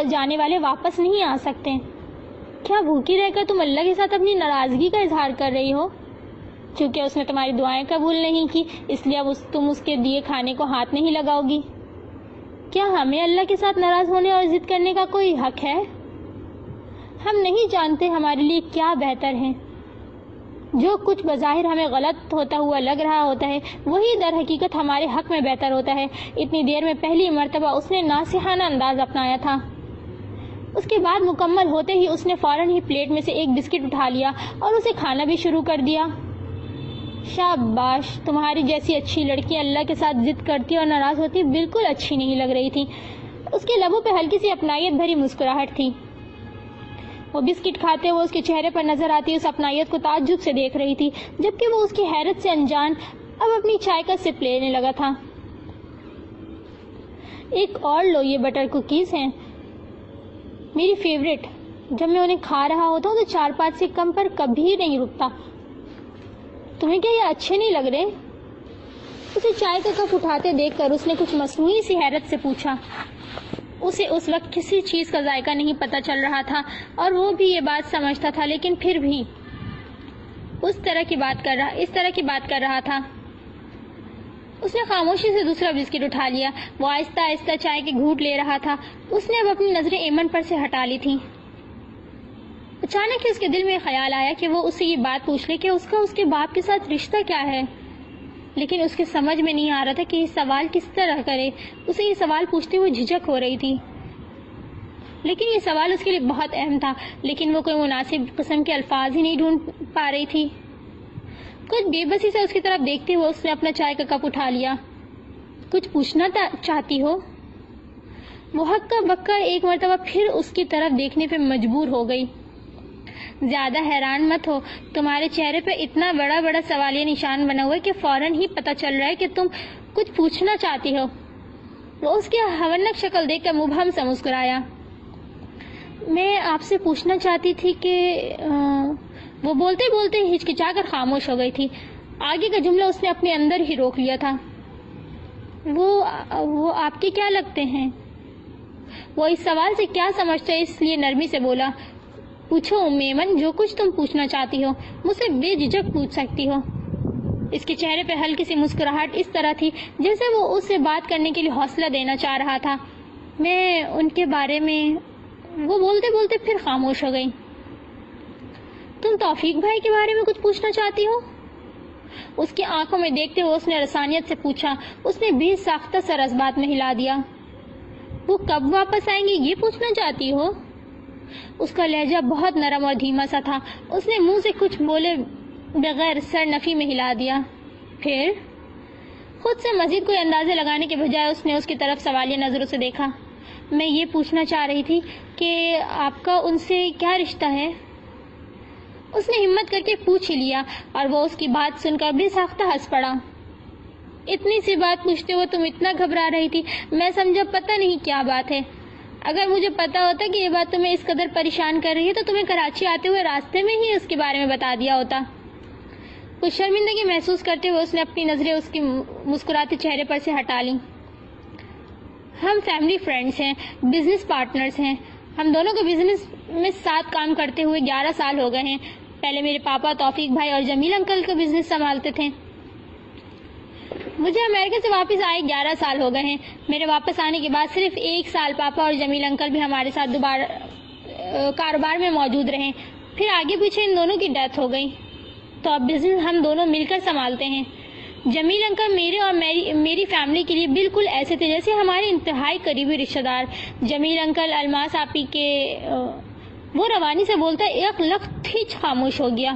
جانے والے واپس نہیں آ سکتے. کیا بھوکی رہ کر تم اللہ کے ساتھ اپنی ناراضگی کا اظہار کر رہی ہو؟ چونکہ اس نے تمہاری دعائیں قبول نہیں کی اس لیے اب تم اس کے دیے کھانے کو ہاتھ نہیں لگاؤ گی. کیا ہمیں اللہ کے ساتھ ناراض ہونے اور ضد کرنے کا کوئی حق ہے؟ ہم نہیں جانتے ہمارے لیے کیا بہتر ہے. جو کچھ بظاہر ہمیں غلط ہوتا ہوا لگ رہا ہوتا ہے وہی در حقیقت ہمارے حق میں بہتر ہوتا ہے. اتنی دیر میں پہلی مرتبہ اس نے ناصحانہ انداز اپنایا تھا. اس کے بعد مکمل ہوتے ہی اس نے فوراً ہی پلیٹ میں سے ایک بسکٹ اٹھا لیا اور اسے کھانا بھی شروع کر دیا. شاباش. تمہاری جیسی اچھی لڑکی اللہ کے ساتھ ضد کرتی اور ناراض ہوتی بالکل اچھی نہیں لگ رہی تھی. اس کے لبوں پہ ہلکی سی اپنائیت بھری مسکراہٹ تھی. وہ بسکٹ کھاتے ہوئے اس کے چہرے پر نظر آتی اس اپنائیت کو تعجب سے دیکھ رہی تھی جبکہ وہ اس کی حیرت سے انجان اب اپنی چائے کا سپ لینے لگا تھا. ایک اور لو. یہ بٹر کوکیز ہیں میری فیوریٹ. جب میں انہیں کھا رہا ہوتا ہوں تو 4-5 سے کم پر کبھی نہیں رکتا. تمہیں کیا یہ اچھے نہیں لگ رہے؟ اسے چائے کا کپ اٹھاتے دیکھ کر اس نے کچھ مصنوعی سی حیرت سے پوچھا. اسے اس وقت کسی چیز کا ذائقہ نہیں پتہ چل رہا تھا اور وہ بھی یہ بات سمجھتا تھا لیکن پھر بھی اس طرح کی بات کر رہا تھا. اس نے خاموشی سے دوسرا بسکٹ اٹھا لیا. وہ آہستہ آہستہ چائے کے گھونٹ لے رہا تھا. اس نے اب اپنی نظریں ایمن پر سے ہٹا لی تھیں. اچانک ہی اس کے دل میں خیال آیا کہ وہ اسے یہ بات پوچھ لے کہ اس کا اس کے باپ کے ساتھ رشتہ کیا ہے لیکن اس کے سمجھ میں نہیں آ رہا تھا کہ یہ سوال کس طرح کرے. اسے یہ سوال پوچھتے ہوئے جھجک ہو رہی تھی لیکن یہ سوال اس کے لیے بہت اہم تھا لیکن وہ کوئی مناسب قسم کے الفاظ ہی نہیں ڈھونڈ پا رہی تھی. کچھ بے بسی سے اس کی طرف دیکھتے ہوئے اس نے اپنا چائے کا کپ اٹھا لیا. کچھ پوچھنا چاہتی ہو؟ وہ ہکا بکا ایک مرتبہ پھر اس کی طرف دیکھنے پہ مجبور ہو گئی. زیادہ حیران مت ہو. تمہارے چہرے پہ اتنا بڑا سوالیہ نشان بنا ہوا ہے کہ فوراً ہی پتہ چل رہا ہے کہ تم کچھ پوچھنا چاہتی ہو. وہ اس کی ہونک شکل دیکھ کر مبہم سا مسکرایا. میں آپ سے پوچھنا چاہتی تھی کہ وہ بولتے بولتے ہچکچا کر خاموش ہو گئی تھی. آگے کا جملہ اس نے اپنے اندر ہی روک لیا تھا. وہ آپ کے کیا لگتے ہیں؟ وہ اس سوال سے کیا سمجھتا ہے اس لیے نرمی سے بولا. پوچھو ام ایمن جو کچھ تم پوچھنا چاہتی ہو مجھ سے بے جھجک پوچھ سکتی ہو. اس کے چہرے پہ ہلکی سی مسکراہٹ اس طرح تھی جیسے وہ اس سے بات کرنے کے لیے حوصلہ دینا چاہ رہا تھا۔ میں ان کے بارے میں، وہ بولتے بولتے پھر خاموش ہو گئی۔ تم توفیق بھائی کے بارے میں کچھ پوچھنا چاہتی ہو؟ اس کی آنکھوں میں دیکھتے ہوئے اس نے رسانیت سے پوچھا۔ اس نے بھی ساختہ سر اس بات میں ہلا دیا۔ وہ کب واپس آئیں گے یہ پوچھنا چاہتی ہو؟ اس کا لہجہ بہت نرم اور دھیما سا تھا۔ اس نے منہ سے کچھ بولے بغیر سر نفی میں ہلا دیا۔ پھر خود سے مزید کوئی اندازے لگانے کے بجائے اس نے اس کی طرف سوالیہ نظروں سے دیکھا۔ میں یہ پوچھنا چاہ رہی تھی کہ آپ کا ان سے کیا رشتہ ہے؟ اس نے ہمت کر کے پوچھ ہی لیا اور وہ اس کی بات سن کر بے ساختہ ہنس پڑا۔ اتنی سی بات پوچھتے ہوئے تم اتنا گھبرا رہی تھی، میں سمجھا پتہ نہیں کیا بات ہے۔ اگر مجھے پتا ہوتا کہ یہ بات تمہیں اس قدر پریشان کر رہی ہے تو تمہیں کراچی آتے ہوئے راستے میں ہی اس کے بارے میں بتا دیا ہوتا۔ کچھ شرمندگی محسوس کرتے ہوئے اس نے اپنی نظریں اس کی مسکراتے چہرے پر سے ہٹا لیں۔ ہم فیملی فرینڈز ہیں، بزنس پارٹنرز ہیں۔ ہم دونوں کو بزنس میں ساتھ کام کرتے ہوئے 11 سال ہو گئے ہیں۔ پہلے میرے پاپا توفیق بھائی اور جمیل انکل کا بزنس سنبھالتے تھے۔ مجھے امریکہ سے واپس آئے 11 سال ہو گئے ہیں۔ میرے واپس آنے کے بعد صرف 1 سال پاپا اور جمیل انکل بھی ہمارے ساتھ دوبارہ کاروبار میں موجود رہے، پھر آگے پیچھے ان دونوں کی ڈیتھ ہو گئی، تو اب بزنس ہم دونوں مل کر سنبھالتے ہیں۔ جمیل انکل میرے اور میری فیملی کے لیے بالکل ایسے تھے جیسے ہمارے انتہائی قریبی رشتہ دار۔ جمیل انکل الماس آپی کے وہ روانی سے بولتا ایک لخت ہی خاموش ہو گیا۔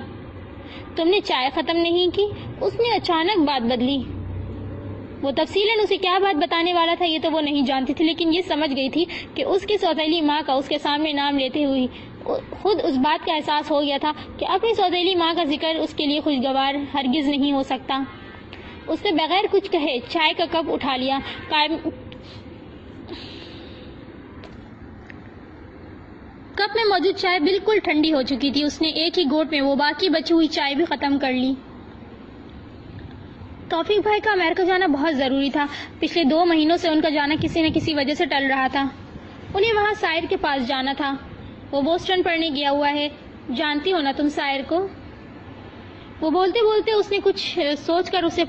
تم نے چائے ختم نہیں کی؟ اس نے اچانک بات بدلی۔ وہ تفصیلاً اسے کیا بات بتانے والا تھا یہ تو وہ نہیں جانتی تھی، لیکن یہ سمجھ گئی تھی کہ اس کی سوتیلی ماں کا اس کے سامنے نام لیتے ہوئی خود اس بات کا احساس ہو گیا تھا کہ اپنی سوتیلی ماں کا ذکر اس کے لیے خوشگوار ہرگز نہیں ہو سکتا۔ اس نے بغیر کچھ کہے چائے کا کپ اٹھا لیا۔ کپ میں موجود چائے بالکل ٹھنڈی ہو چکی تھی۔ اس نے ایک ہی گھونٹ میں وہ باقی بچی ہوئی چائے بھی ختم کر لی۔ توفیق بھائی کا امریکہ جانا بہت ضروری تھا۔ پچھلے 2 مہینوں سے ان کا جانا کسی نہ کسی وجہ سے ٹل رہا تھا۔ انہیں وہاں سائر کے پاس جانا تھا۔ وہ بوسٹن پڑھنے گیا ہوا ہے، جانتی ہو نا تم سائر کو؟ وہ بولتے بولتے اس نے کچھ سوچ کر اسے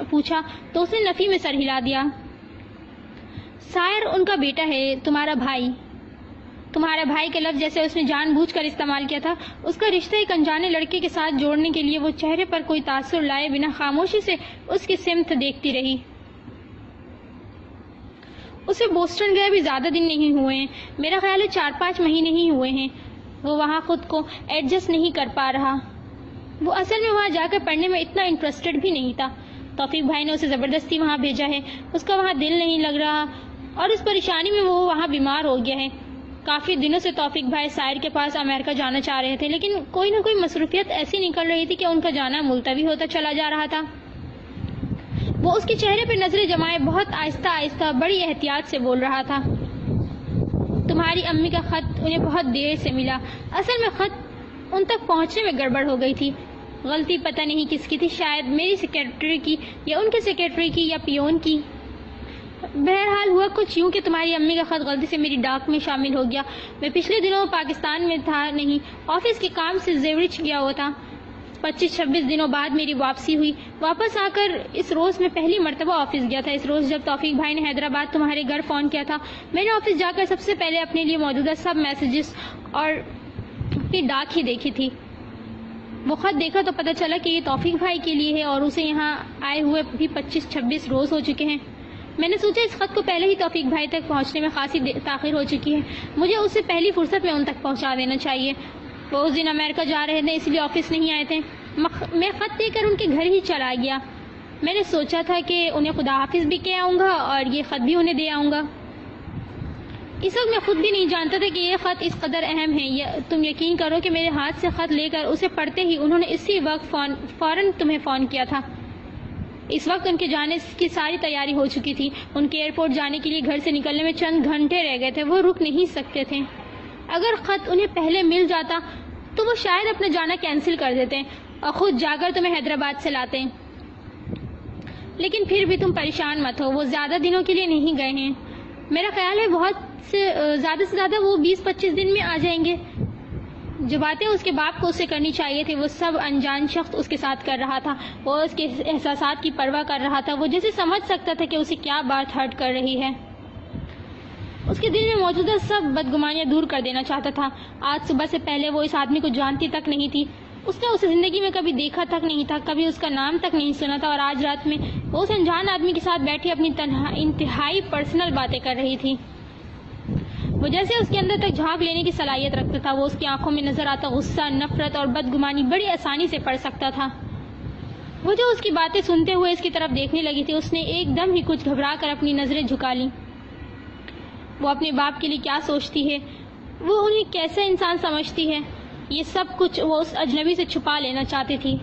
پوچھا تو اس نے نفی میں سر ہلا دیا۔ سائر ان کا بیٹا ہے، تمہارا بھائی۔ تمہارا بھائی کے لفظ جیسے اس نے جان بوجھ کر استعمال کیا تھا۔ اس کا رشتہ ایک انجانے لڑکے کے ساتھ جوڑنے کے لیے وہ چہرے پر کوئی تاثر لائے بنا خاموشی سے اس کی سمت دیکھتی رہی۔ اسے بوسٹن گئے بھی زیادہ دن نہیں ہوئے ہیں، میرا خیال ہے 4-5 مہینے ہی ہوئے ہیں۔ وہ وہاں خود کو ایڈجسٹ نہیں کر پا رہا۔ وہ اصل میں وہاں جا کر پڑھنے میں اتنا انٹرسٹڈ بھی نہیں تھا۔ توفیق بھائی نے اسے زبردستی وہاں بھیجا ہے۔ اس کا وہاں دل نہیں لگ رہا اور اس پریشانی میں وہ وہاں بیمار ہو گیا ہے۔ کافی دنوں سے توفیق بھائی سائر کے پاس امریکہ جانا چاہ رہے تھے، لیکن کوئی نہ کوئی مصروفیت ایسی نکل رہی تھی کہ ان کا جانا ملتوی ہوتا چلا جا رہا تھا۔ وہ اس کے چہرے پر نظریں جمائے بہت آہستہ آہستہ بڑی احتیاط سے بول رہا تھا۔ تمہاری امی کا خط انہیں بہت دیر سے ملا۔ اصل میں خط ان تک پہنچنے میں گڑبڑ ہو گئی تھی۔ غلطی پتہ نہیں کس کی تھی، شاید میری سیکرٹری کی یا ان کے سیکرٹری کی یا پیون کی۔ بہرحال ہوا کچھ یوں کہ تمہاری امی کا خط غلطی سے میری ڈاک میں شامل ہو گیا۔ میں پچھلے دنوں پاکستان میں تھا نہیں، آفس کے کام سے زیورچ گیا ہوا تھا۔ 25-26 دنوں بعد میری واپسی ہوئی۔ واپس آ کر اس روز میں پہلی مرتبہ آفس گیا تھا۔ اس روز جب توفیق بھائی نے حیدرآباد تمہارے گھر فون کیا تھا، میں نے آفس جا کر سب سے پہلے اپنے لیے موجودہ سب میسیجز اور اپنی ڈاک ہی دیکھی تھی۔ وہ خط دیکھا تو پتہ چلا کہ یہ توفیق بھائی کے لیے ہے اور اسے یہاں آئے ہوئے بھی 25-26 روز ہو چکے ہیں۔ میں نے سوچا اس خط کو پہلے ہی توفیق بھائی تک پہنچنے میں خاصی تاخیر ہو چکی ہے، مجھے اسے پہلی فرصت میں ان تک پہنچا دینا چاہیے۔ وہ اس دن امریکہ جا رہے تھے اس لیے آفس نہیں آئے تھے۔ میں خط دے کر ان کے گھر ہی چلا گیا۔ میں نے سوچا تھا کہ انہیں خدا حافظ بھی کہہ آؤں گا اور یہ خط بھی انہیں دے آؤں گا۔ اس وقت میں خود بھی نہیں جانتا تھا کہ یہ خط اس قدر اہم ہے۔ تم یقین کرو کہ میرے ہاتھ سے خط لے کر اسے پڑھتے ہی انہوں نے اسی وقت فوراً تمہیں فون کیا تھا۔ اس وقت ان کے جانے کی ساری تیاری ہو چکی تھی۔ ان کے ایئرپورٹ جانے کے لیے گھر سے نکلنے میں چند گھنٹے رہ گئے تھے، وہ رک نہیں سکتے تھے۔ اگر خط انہیں پہلے مل جاتا تو وہ شاید اپنا جانا کینسل کر دیتے اور خود جا کر تمہیں حیدرآباد سے لاتے۔ لیکن پھر بھی تم پریشان مت ہو، وہ زیادہ دنوں کے لیے نہیں گئے ہیں۔ میرا خیال ہے زیادہ سے زیادہ وہ 20-25 دن میں آ جائیں گے۔ جو باتیں اس کے باپ کو اس سے کرنی چاہیے تھی وہ سب انجان شخص اس کے ساتھ کر رہا تھا. وہ اس کے احساسات کی پرواہ کر رہا تھا. وہ جیسے سمجھ سکتا تھا کہ اسے کیا بات ہرٹ کر رہی ہے. اس کے دل میں موجودہ سب بدگمانیاں دور کر دینا چاہتا تھا. آج صبح سے پہلے وہ اس آدمی کو جانتی تک نہیں تھی. اس نے اسے زندگی میں کبھی دیکھا تک نہیں تھا, کبھی اس کا نام تک نہیں سنا تھا, اور آج رات میں وہ اس انجان آدمی کے ساتھ بیٹھی اپنی انتہائی پرسنل باتیں کر رہی تھی. وہ جیسے اس کے اندر تک جھانک لینے کی صلاحیت رکھتا تھا. وہ اس کی آنکھوں میں نظر آتا غصہ, نفرت اور بدگمانی بڑی آسانی سے پڑھ سکتا تھا. وہ جو اس کی باتیں سنتے ہوئے اس کی طرف دیکھنے لگی تھی, اس نے ایک دم ہی کچھ گھبرا کر اپنی نظریں جھکا لیں. وہ اپنے باپ کے لیے کیا سوچتی ہے, وہ انہیں کیسا انسان سمجھتی ہے, یہ سب کچھ وہ اس اجنبی سے چھپا لینا چاہتی تھی.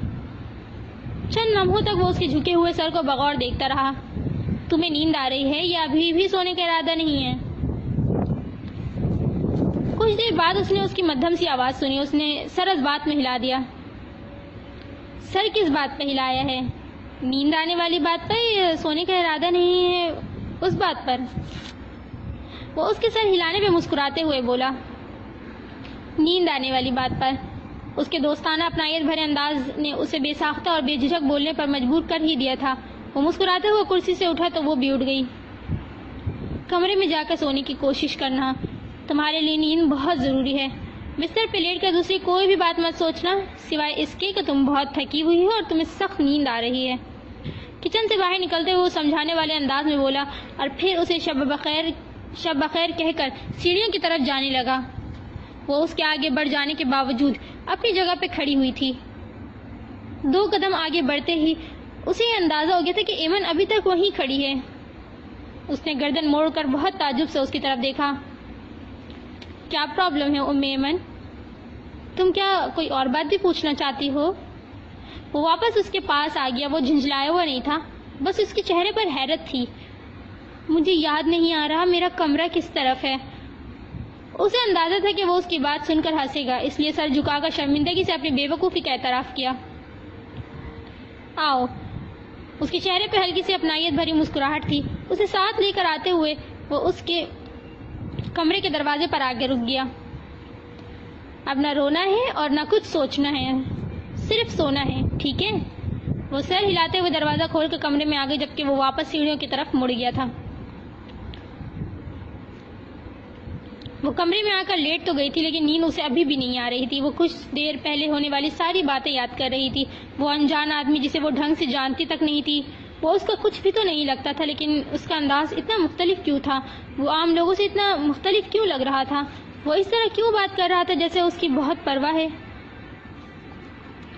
چند لمحوں تک وہ اس کے جھکے ہوئے سر کو بغور دیکھتا رہا. تمہیں نیند آ رہی ہے یا ابھی بھی سونے کا ارادہ نہیں ہے؟ کچھ دیر بعد اس نے اس کی مدھم سی آواز سنی. اس نے سر اس بات میں ہلا دیا. سر کس بات پہ ہلایا ہے؟ نیند آنے والی بات پر یا سونے کا ارادہ نہیں ہے اس بات پر؟ وہ اس کے سر ہلانے پہ مسکراتے ہوئے بولا, نیند آنے والی بات پر. اس کے دوستانہ اپنائیت بھرے انداز نے اسے بے ساختہ اور بے جھجک بولنے پر مجبور کر ہی دیا تھا. وہ مسکراتے ہوئے کرسی سے اٹھا تو وہ بھی اٹھ گئی. کمرے میں جا کر سونے کی کوشش کرنا. تمہارے لیے نیند بہت ضروری ہے. بستر پہ لیٹ کر دوسری کوئی بھی بات مت سوچنا سوائے اس کے کہ تم بہت تھکی ہوئی ہو اور تمہیں سخت نیند آ رہی ہے. کچن سے باہر نکلتے ہوئے وہ سمجھانے والے انداز میں بولا, اور پھر اسے شب بخیر کہہ کر سیڑھیوں کی طرف جانے لگا. وہ اس کے آگے بڑھ جانے کے باوجود اپنی جگہ پہ کھڑی ہوئی تھی. 2 قدم آگے بڑھتے ہی اسے یہ اندازہ ہو گیا تھا کہ ایمن ابھی تک وہیں کھڑی ہے. اس نے گردن موڑ کر بہت تعجب سے اس کی طرف دیکھا. کیا پرابلم ہے ایمن؟ تم کیا کوئی اور بات بھی پوچھنا چاہتی ہو؟ وہ واپس اس کے پاس آ گیا. وہ جھنجھلایا ہوا نہیں تھا, بس اس کے چہرے پر حیرت تھی. مجھے یاد نہیں آ رہا میرا کمرہ کس طرف ہے. اسے اندازہ تھا کہ وہ اس کی بات سن کر ہنسے گا, اس لیے سر جھکا کر شرمندگی سے اپنی بے وقوفی کا اعتراف کیا. آؤ. اس کے چہرے پہ ہلکی سی اپنائیت بھری مسکراہٹ تھی. اسے ساتھ لے کر آتے ہوئے وہ اس کے کمرے کے دروازے پر آگے رک گیا. اب نہ رونا ہے اور نہ کچھ سوچنا ہے, صرف سونا ہے, ٹھیک ہے؟ وہ سر ہلاتے ہوئے دروازہ کھول کر کمرے میں آ گئی, جبکہ وہ واپس سیڑھیوں کی طرف مڑ گیا تھا. وہ کمرے میں آ کر لیٹ تو گئی تھی, لیکن نیند اسے ابھی بھی نہیں آ رہی تھی. وہ کچھ دیر پہلے ہونے والی ساری باتیں یاد کر رہی تھی. وہ انجان آدمی جسے وہ ڈھنگ سے جانتی تک نہیں تھی, وہ اس کا کچھ بھی تو نہیں لگتا تھا, لیکن اس کا انداز اتنا مختلف کیوں تھا؟ وہ عام لوگوں سے اتنا مختلف کیوں لگ رہا تھا؟ وہ اس طرح کیوں بات کر رہا تھا جیسے اس کی بہت پرواہ ہے؟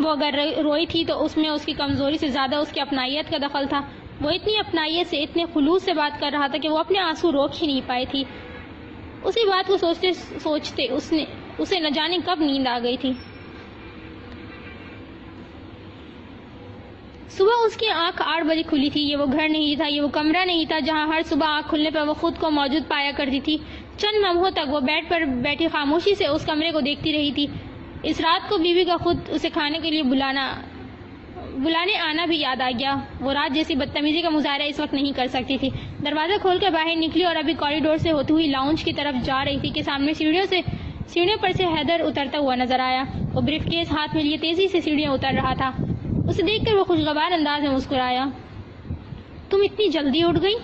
وہ اگر روئی تھی تو اس میں اس کی کمزوری سے زیادہ اس کی اپنائیت کا دخل تھا. وہ اتنی اپنائیت سے, اتنے خلوص سے بات کر رہا تھا کہ وہ اپنے آنسو روک ہی نہیں پائی تھی. اسی بات کو سوچتے سوچتے اسے نہ جانے کب نیند آ گئی تھی. صبح اس کی آنکھ 8 بجے کھلی تھی. یہ وہ گھر نہیں تھا, یہ وہ کمرہ نہیں تھا جہاں ہر صبح آنکھ کھلنے پر وہ خود کو موجود پایا کرتی تھی. چند لمحوں تک وہ بیڈ پر بیٹھی خاموشی سے اس کمرے کو دیکھتی رہی تھی. اس رات کو بیوی کا خود اسے کھانے کے لیے بلانے آنا بھی یاد آ گیا. وہ رات جیسی بدتمیزی کا مظاہرہ اس وقت نہیں کر سکتی تھی. دروازہ کھول کر باہر نکلی اور ابھی کوریڈور سے ہوتی ہوئی لاؤنج کی طرف جا رہی تھی کہ سامنے سیڑھیوں پر سے حیدر اترتا ہوا نظر آیا. وہ بریف کیس ہاتھ میں لیے تیزی سے سیڑھیاں اتر رہا تھا. اسے دیکھ کر وہ خوشگوار انداز میں مسکرایا. تم اتنی جلدی اٹھ گئی؟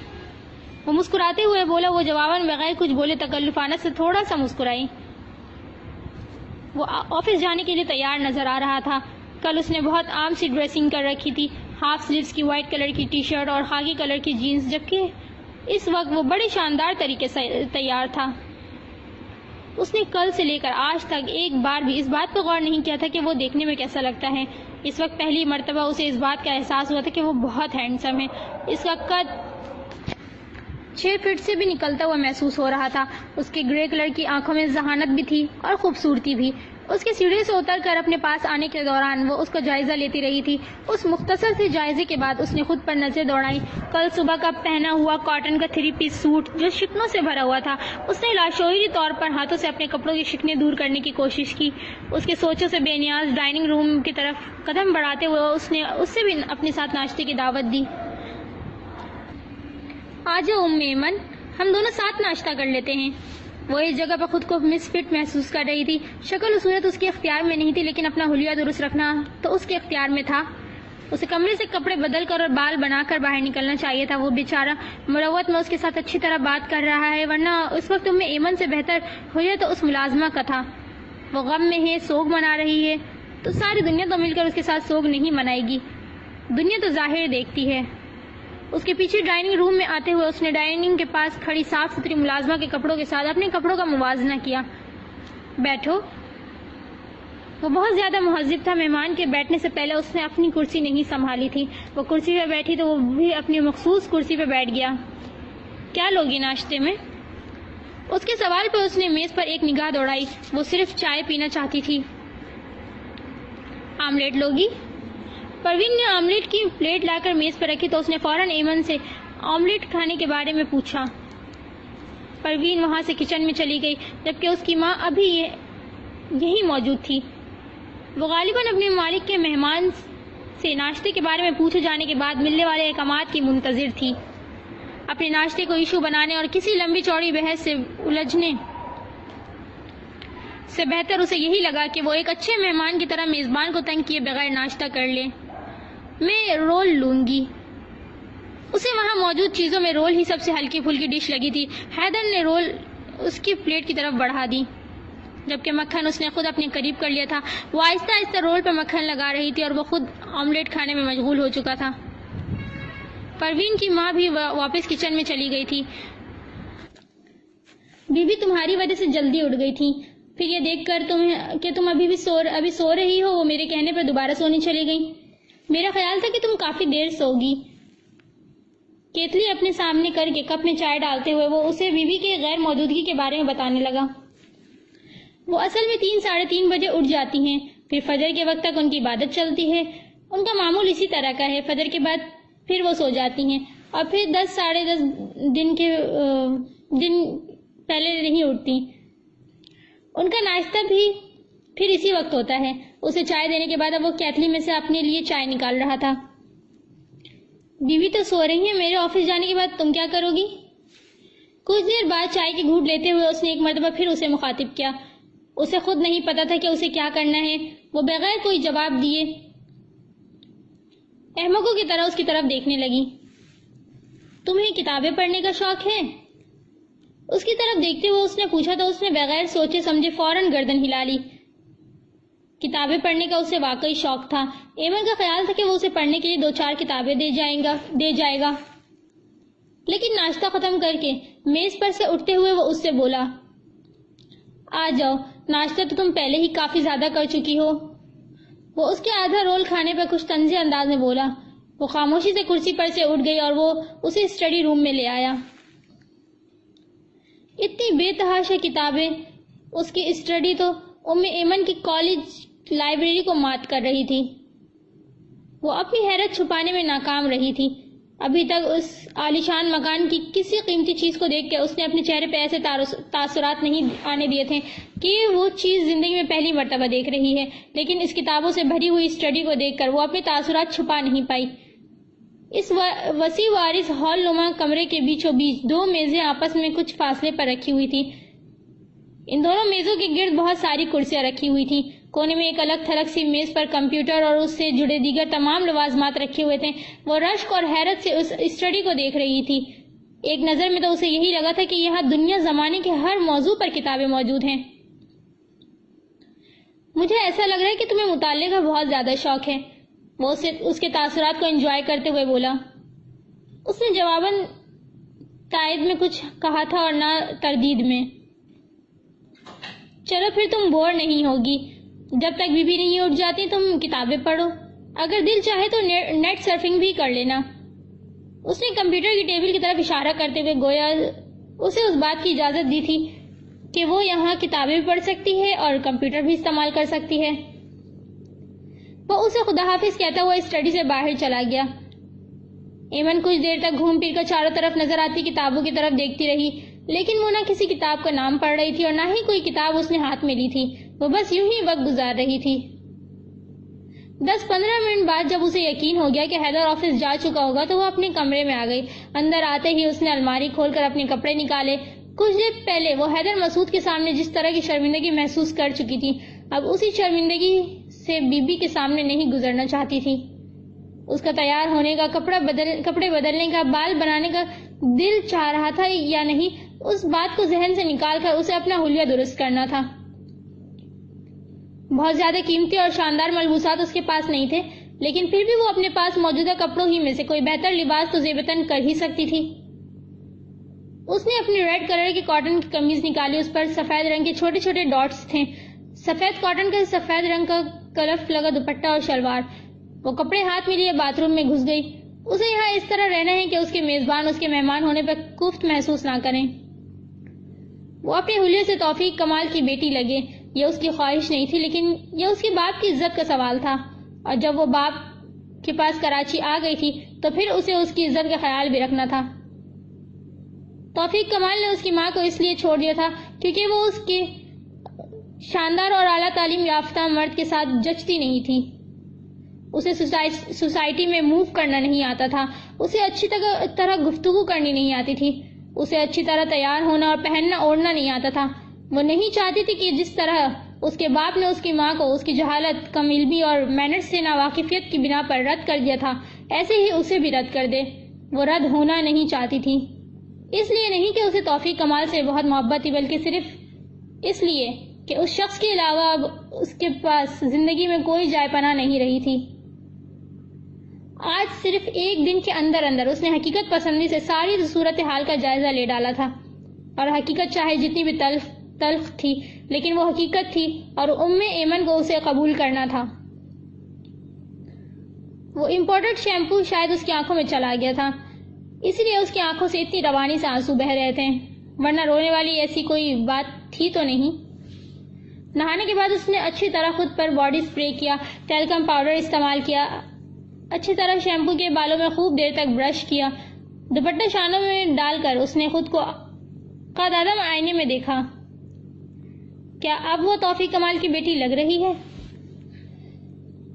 وہ مسکراتے ہوئے بولا. وہ جواباً بغیر کچھ بولے تکلفانہ سے تھوڑا سا مسکرائی. وہ آفس جانے کے لیے تیار نظر آ رہا تھا. کل اس نے بہت عام سی ڈریسنگ کر رکھی تھی, ہاف سلیوز کی وائٹ کلر کی ٹی شرٹ اور خاکی کلر کی جینز, جبکہ اس وقت وہ بڑے شاندار طریقے سے تیار تھا. اس نے کل سے لے کر آج تک ایک بار بھی اس بات پر غور نہیں کیا تھا کہ وہ دیکھنے میں کیسا لگتا ہے. اس وقت پہلی مرتبہ اسے اس بات کا احساس ہوا تھا کہ وہ بہت ہینڈسم ہے. اس کا قد 6 فٹ سے بھی نکلتا ہوا محسوس ہو رہا تھا. اس کے گرے کلر کی آنکھوں میں ذہانت بھی تھی اور خوبصورتی بھی. اس کے سیڑھی سے اتر کر اپنے پاس آنے کے دوران وہ اس کا جائزہ لیتی رہی تھی. اس مختصر سے جائزے کے بعد اس نے خود پر نظر دوڑائی. کل صبح کا پہنا ہوا کاٹن کا 3 پیس سوٹ جو شکنوں سے بھرا ہوا تھا. اس نے لاشعوری طور پر ہاتھوں سے اپنے کپڑوں کی شکنیں دور کرنے کی کوشش کی. اس کے سوچوں سے بے نیاز ڈائننگ روم کی طرف قدم بڑھاتے ہوئے اس نے اس سے بھی اپنے ساتھ ناشتے کی دعوت دی. آ جاؤ ایمن, ہم دونوں ساتھ ناشتہ کر لیتے ہیں. وہ اس جگہ پر خود کو مس فٹ محسوس کر رہی تھی. شکل و صورت اس کے اختیار میں نہیں تھی لیکن اپنا حلیہ درست رکھنا تو اس کے اختیار میں تھا. اسے کمرے سے کپڑے بدل کر اور بال بنا کر باہر نکلنا چاہیے تھا. وہ بیچارہ مروت میں اس کے ساتھ اچھی طرح بات کر رہا ہے ورنہ اس وقت میں ایمن سے بہتر حلیہ تو اس ملازمہ کا تھا. وہ غم میں ہے, سوگ منا رہی ہے تو ساری دنیا تو مل کر اس کے ساتھ سوگ نہیں منائے گی. دنیا تو ظاہر دیکھتی ہے. اس کے پیچھے ڈائننگ روم میں آتے ہوئے اس نے ڈائننگ کے پاس کھڑی صاف ستھری ملازمہ کے کپڑوں کے ساتھ اپنے کپڑوں کا موازنہ کیا. بیٹھو. وہ بہت زیادہ مہذب تھا. مہمان کے بیٹھنے سے پہلے اس نے اپنی کرسی نہیں سنبھالی تھی. وہ کرسی پہ بیٹھی تو وہ بھی اپنی مخصوص کرسی پہ بیٹھ گیا. کیا لوگی ناشتے میں؟ اس کے سوال پہ اس نے میز پر ایک نگاہ دوڑائی. وہ صرف چائے پینا چاہتی تھی. Omelette Logie? پروین نے آملیٹ کی پلیٹ لا کر میز پر رکھی تو اس نے فوراً ایمن سے آملیٹ کھانے کے بارے میں پوچھا. پروین وہاں سے کچن میں چلی گئی جبکہ اس کی ماں ابھی یہی موجود تھی. وہ غالباً اپنے مالک کے مہمان سے ناشتے کے بارے میں پوچھے جانے کے بعد ملنے والے احکامات کی منتظر تھی. اپنے ناشتے کو ایشو بنانے اور کسی لمبی چوڑی بحث سے الجھنے سے بہتر اسے یہی لگا کہ وہ ایک اچھے مہمان کی طرح میزبان کو تنگ کیے بغیر ناشتہ کر لے. میں رول لوں گی. اسے وہاں موجود چیزوں میں رول ہی سب سے ہلکی پھلکی ڈش لگی تھی. حیدر نے رول اس کی پلیٹ کی طرف بڑھا دی جبکہ مکھن اس نے خود اپنے قریب کر لیا تھا. وہ آہستہ آہستہ رول پر مکھن لگا رہی تھی اور وہ خود آملیٹ کھانے میں مشغول ہو چکا تھا. پروین کی ماں بھی واپس کچن میں چلی گئی تھی. بیوی تمہاری وجہ سے جلدی اٹھ گئی تھی. پھر یہ دیکھ کر کہ تم ابھی سو رہی ہو وہ میرے کہنے پر دوبارہ سونے چلی گئی. میرا خیال تھا کہ تم کافی دیر سوگی. کیتلی اپنے سامنے کر کے کپ میں چائے ڈالتے ہوئے وہ اسے بیوی کے غیر موجودگی کے بارے میں بتانے لگا. وہ اصل میں 3-3:30 بجے اٹھ جاتی ہیں. پھر فجر کے وقت تک ان کی عبادت چلتی ہے. ان کا معمول اسی طرح کا ہے. فجر کے بعد پھر وہ سو جاتی ہیں اور پھر 10-10:30 دن پہلے نہیں اٹھتی. ان کا ناشتہ بھی پھر اسی وقت ہوتا ہے. اسے چائے دینے کے بعد اب وہ کیتلی میں سے اپنے لیے چائے نکال رہا تھا. بیوی تو سو رہی ہے. میرے آفس جانے کے بعد تم کیا کرو گی؟ کچھ دیر بعد چائے کی گھونٹ لیتے ہوئے اس نے ایک مرتبہ پھر اسے مخاطب کیا. اسے خود نہیں پتا تھا کہ اسے کیا کرنا ہے. وہ بغیر کوئی جواب دیے احمقوں کی طرح اس کی طرف دیکھنے لگی. تمہیں کتابیں پڑھنے کا شوق ہے؟ اس کی طرف دیکھتے ہوئے اس نے پوچھا تو اس نے بغیر سوچے سمجھے فوراً گردن ہلا لی. کتابیں پڑھنے کا اسے واقعی شوق تھا. ایمن کا خیال تھا کہ وہ اسے پڑھنے کے لیے 2-4 کتابیں دے جائے گا. لیکن ناشتہ ختم کر کے میز پر سے اٹھتے ہوئے وہ اس سے بولا, آ جاؤ, ناشتہ تو تم پہلے ہی کافی زیادہ کر چکی ہو. وہ اس کے آدھا رول کھانے پر کچھ طنزی انداز میں بولا. وہ خاموشی سے کرسی پر سے اٹھ گئی اور وہ اسے اسٹڈی روم میں لے آیا. اتنی بے تحاشا کتابیں. اس کی اسٹڈی تو ایمن کی کالج لائبریری کو مات کر رہی تھی. وہ اپنی حیرت چھپانے میں ناکام رہی تھی. ابھی تک اس عالیشان مکان کی کسی قیمتی چیز کو دیکھ کے اس نے اپنے چہرے پہ ایسے تاثرات نہیں آنے دیے تھے کہ وہ چیز زندگی میں پہلی مرتبہ دیکھ رہی ہے. لیکن اس کتابوں سے بھری ہوئی اسٹڈی کو دیکھ کر وہ اپنے تاثرات چھپا نہیں پائی. اس وسیع وارث ہال نما کمرے کے بیچوں بیچ 2 میزیں آپس میں کچھ فاصلے پر رکھی ہوئی تھی. ان دونوں میزوں کے گرد بہت ساری کرسیاں رکھی ہوئی تھیں. کونے میں ایک الگ تھلگ سی میز پر کمپیوٹر اور اس سے جڑے دیگر تمام لوازمات رکھے ہوئے تھے. وہ رشک اور حیرت سے اس اسٹڈی کو دیکھ رہی تھی. ایک نظر میں تو اسے یہی لگا تھا کہ یہاں دنیا زمانے کے ہر موضوع پر کتابیں موجود ہیں. مجھے ایسا لگ رہا ہے کہ تمہیں مطالعے کا بہت زیادہ شوق ہے. وہ اس کے تاثرات کو انجوائے کرتے ہوئے بولا. اس نے جواباً تائید میں کچھ کہا تھا اور نہ تردید میں. چلو پھر تم بور نہیں ہوگی. جب تک بیوی نہیں اٹھ جاتی تم کتابیں پڑھو. اگر دل چاہے تو نیٹ سرفنگ بھی کر لینا. اس نے کمپیوٹر کی ٹیبل کی طرف اشارہ کرتے ہوئے گویا اسے اس بات کی اجازت دی تھی کہ وہ یہاں کتابیں بھی پڑھ سکتی ہے اور کمپیوٹر بھی استعمال کر سکتی ہے. وہ اسے خدا حافظ کہتا ہوا اسٹڈی سے باہر چلا گیا. ایمن کچھ دیر تک گھوم پھر کر چاروں طرف نظر آتی کتابوں کی طرف دیکھتی رہی. لیکن وہ نہ کسی کتاب کا نام پڑھ رہی تھی اور نہ ہی کوئی کتاب اس نے ہاتھ میں لی تھی. وہ بس یوں ہی وقت گزار رہی تھی. 10-15 منٹ بعد جب اسے یقین ہو گیا کہ حیدر آفس جا چکا ہوگا تو وہ اپنے کمرے میں آ گئی. اندر آتے ہی اس نے الماری کھول کر اپنے کپڑے نکالے. کچھ دیر پہلے وہ حیدر مسعود کے سامنے جس طرح کی شرمندگی محسوس کر چکی تھی، اب اسی شرمندگی سے بی بی کے سامنے نہیں گزرنا چاہتی تھی۔ اس کا تیار ہونے کا، کپڑے بدلنے کا، بال بنانے کا دل چاہ رہا تھا یا نہیں، اس بات کو ذہن سے نکال کر اسے اپنا حلیہ درست کرنا تھا۔ بہت زیادہ قیمتی اور شاندار ملبوسات اس کے پاس نہیں تھے، لیکن پھر بھی وہ اپنے پاس موجودہ کپڑوں ہی میں سے کوئی بہتر لباس تو زیبتاً کر ہی سکتی تھی۔ اس نے اپنی ریڈ کلر کی کاٹن کی قمیض نکالی، اس پر سفید رنگ کے چھوٹے چھوٹے ڈاٹس تھے، سفید کاٹن کا سفید رنگ کا کلف لگا دوپٹہ اور شلوار۔ وہ کپڑے ہاتھ میں لیے باتھ روم میں گھس گئی۔ اسے یہاں اس طرح رہنا ہے کہ اس کے میزبان اس کے مہمان ہونے پر کوفت محسوس نہ کریں۔ وہ اپنے حلیے سے توفیق کمال کی بیٹی لگے، یہ اس کی خواہش نہیں تھی، لیکن یہ اس کے باپ کی عزت کا سوال تھا، اور جب وہ باپ کے پاس کراچی آ گئی تھی تو پھر اسے اس کی عزت کا خیال بھی رکھنا تھا۔ توفیق کمال نے اس کی ماں کو اس لیے چھوڑ دیا تھا کیونکہ وہ اس کے شاندار اور اعلیٰ تعلیم یافتہ مرد کے ساتھ جچتی نہیں تھی۔ اسے سوسائٹی میں موو کرنا نہیں آتا تھا، اسے اچھی طرح گفتگو کرنی نہیں آتی تھی، اسے اچھی طرح تیار ہونا اور پہننا اوڑھنا نہیں آتا تھا۔ وہ نہیں چاہتی تھی کہ جس طرح اس کے باپ نے اس کی ماں کو اس کی جہالت، کم علمی اور مینرز سے ناواقفیت کی بنا پر رد کر دیا تھا، ایسے ہی اسے بھی رد کر دے۔ وہ رد ہونا نہیں چاہتی تھی، اس لیے نہیں کہ اسے توفیق کمال سے بہت محبت تھی، بلکہ صرف اس لیے کہ اس شخص کے علاوہ اب اس کے پاس زندگی میں کوئی جائے پناہ نہیں رہی تھی۔ آج صرف ایک دن کے اندر اس نے حقیقت پسندی سے ساری صورتحال کا جائزہ لے ڈالا تھا، اور حقیقت چاہے جتنی بھی تلخ تھی، لیکن وہ حقیقت تھی، اور ایمن کو اسے قبول کرنا تھا۔ وہ امپورٹڈ شیمپو شاید اس کی آنکھوں میں چلا گیا تھا، اسی لیے اس کی آنکھوں سے اتنی روانی سے آنسو بہہ رہے تھے، ورنہ رونے والی ایسی کوئی بات تھی تو نہیں۔ نہانے کے بعد اس نے اچھی طرح خود پر باڈی سپرے کیا، ٹیلکم پاؤڈر استعمال کیا، اچھی طرح شیمپو کے بالوں میں خوب دیر تک برش کیا، دوپٹہ شانوں میں ڈال کر اس نے خود کو قد آدم آئینے میں دیکھا۔ کیا اب وہ توفیق کمال کی بیٹی لگ رہی ہے؟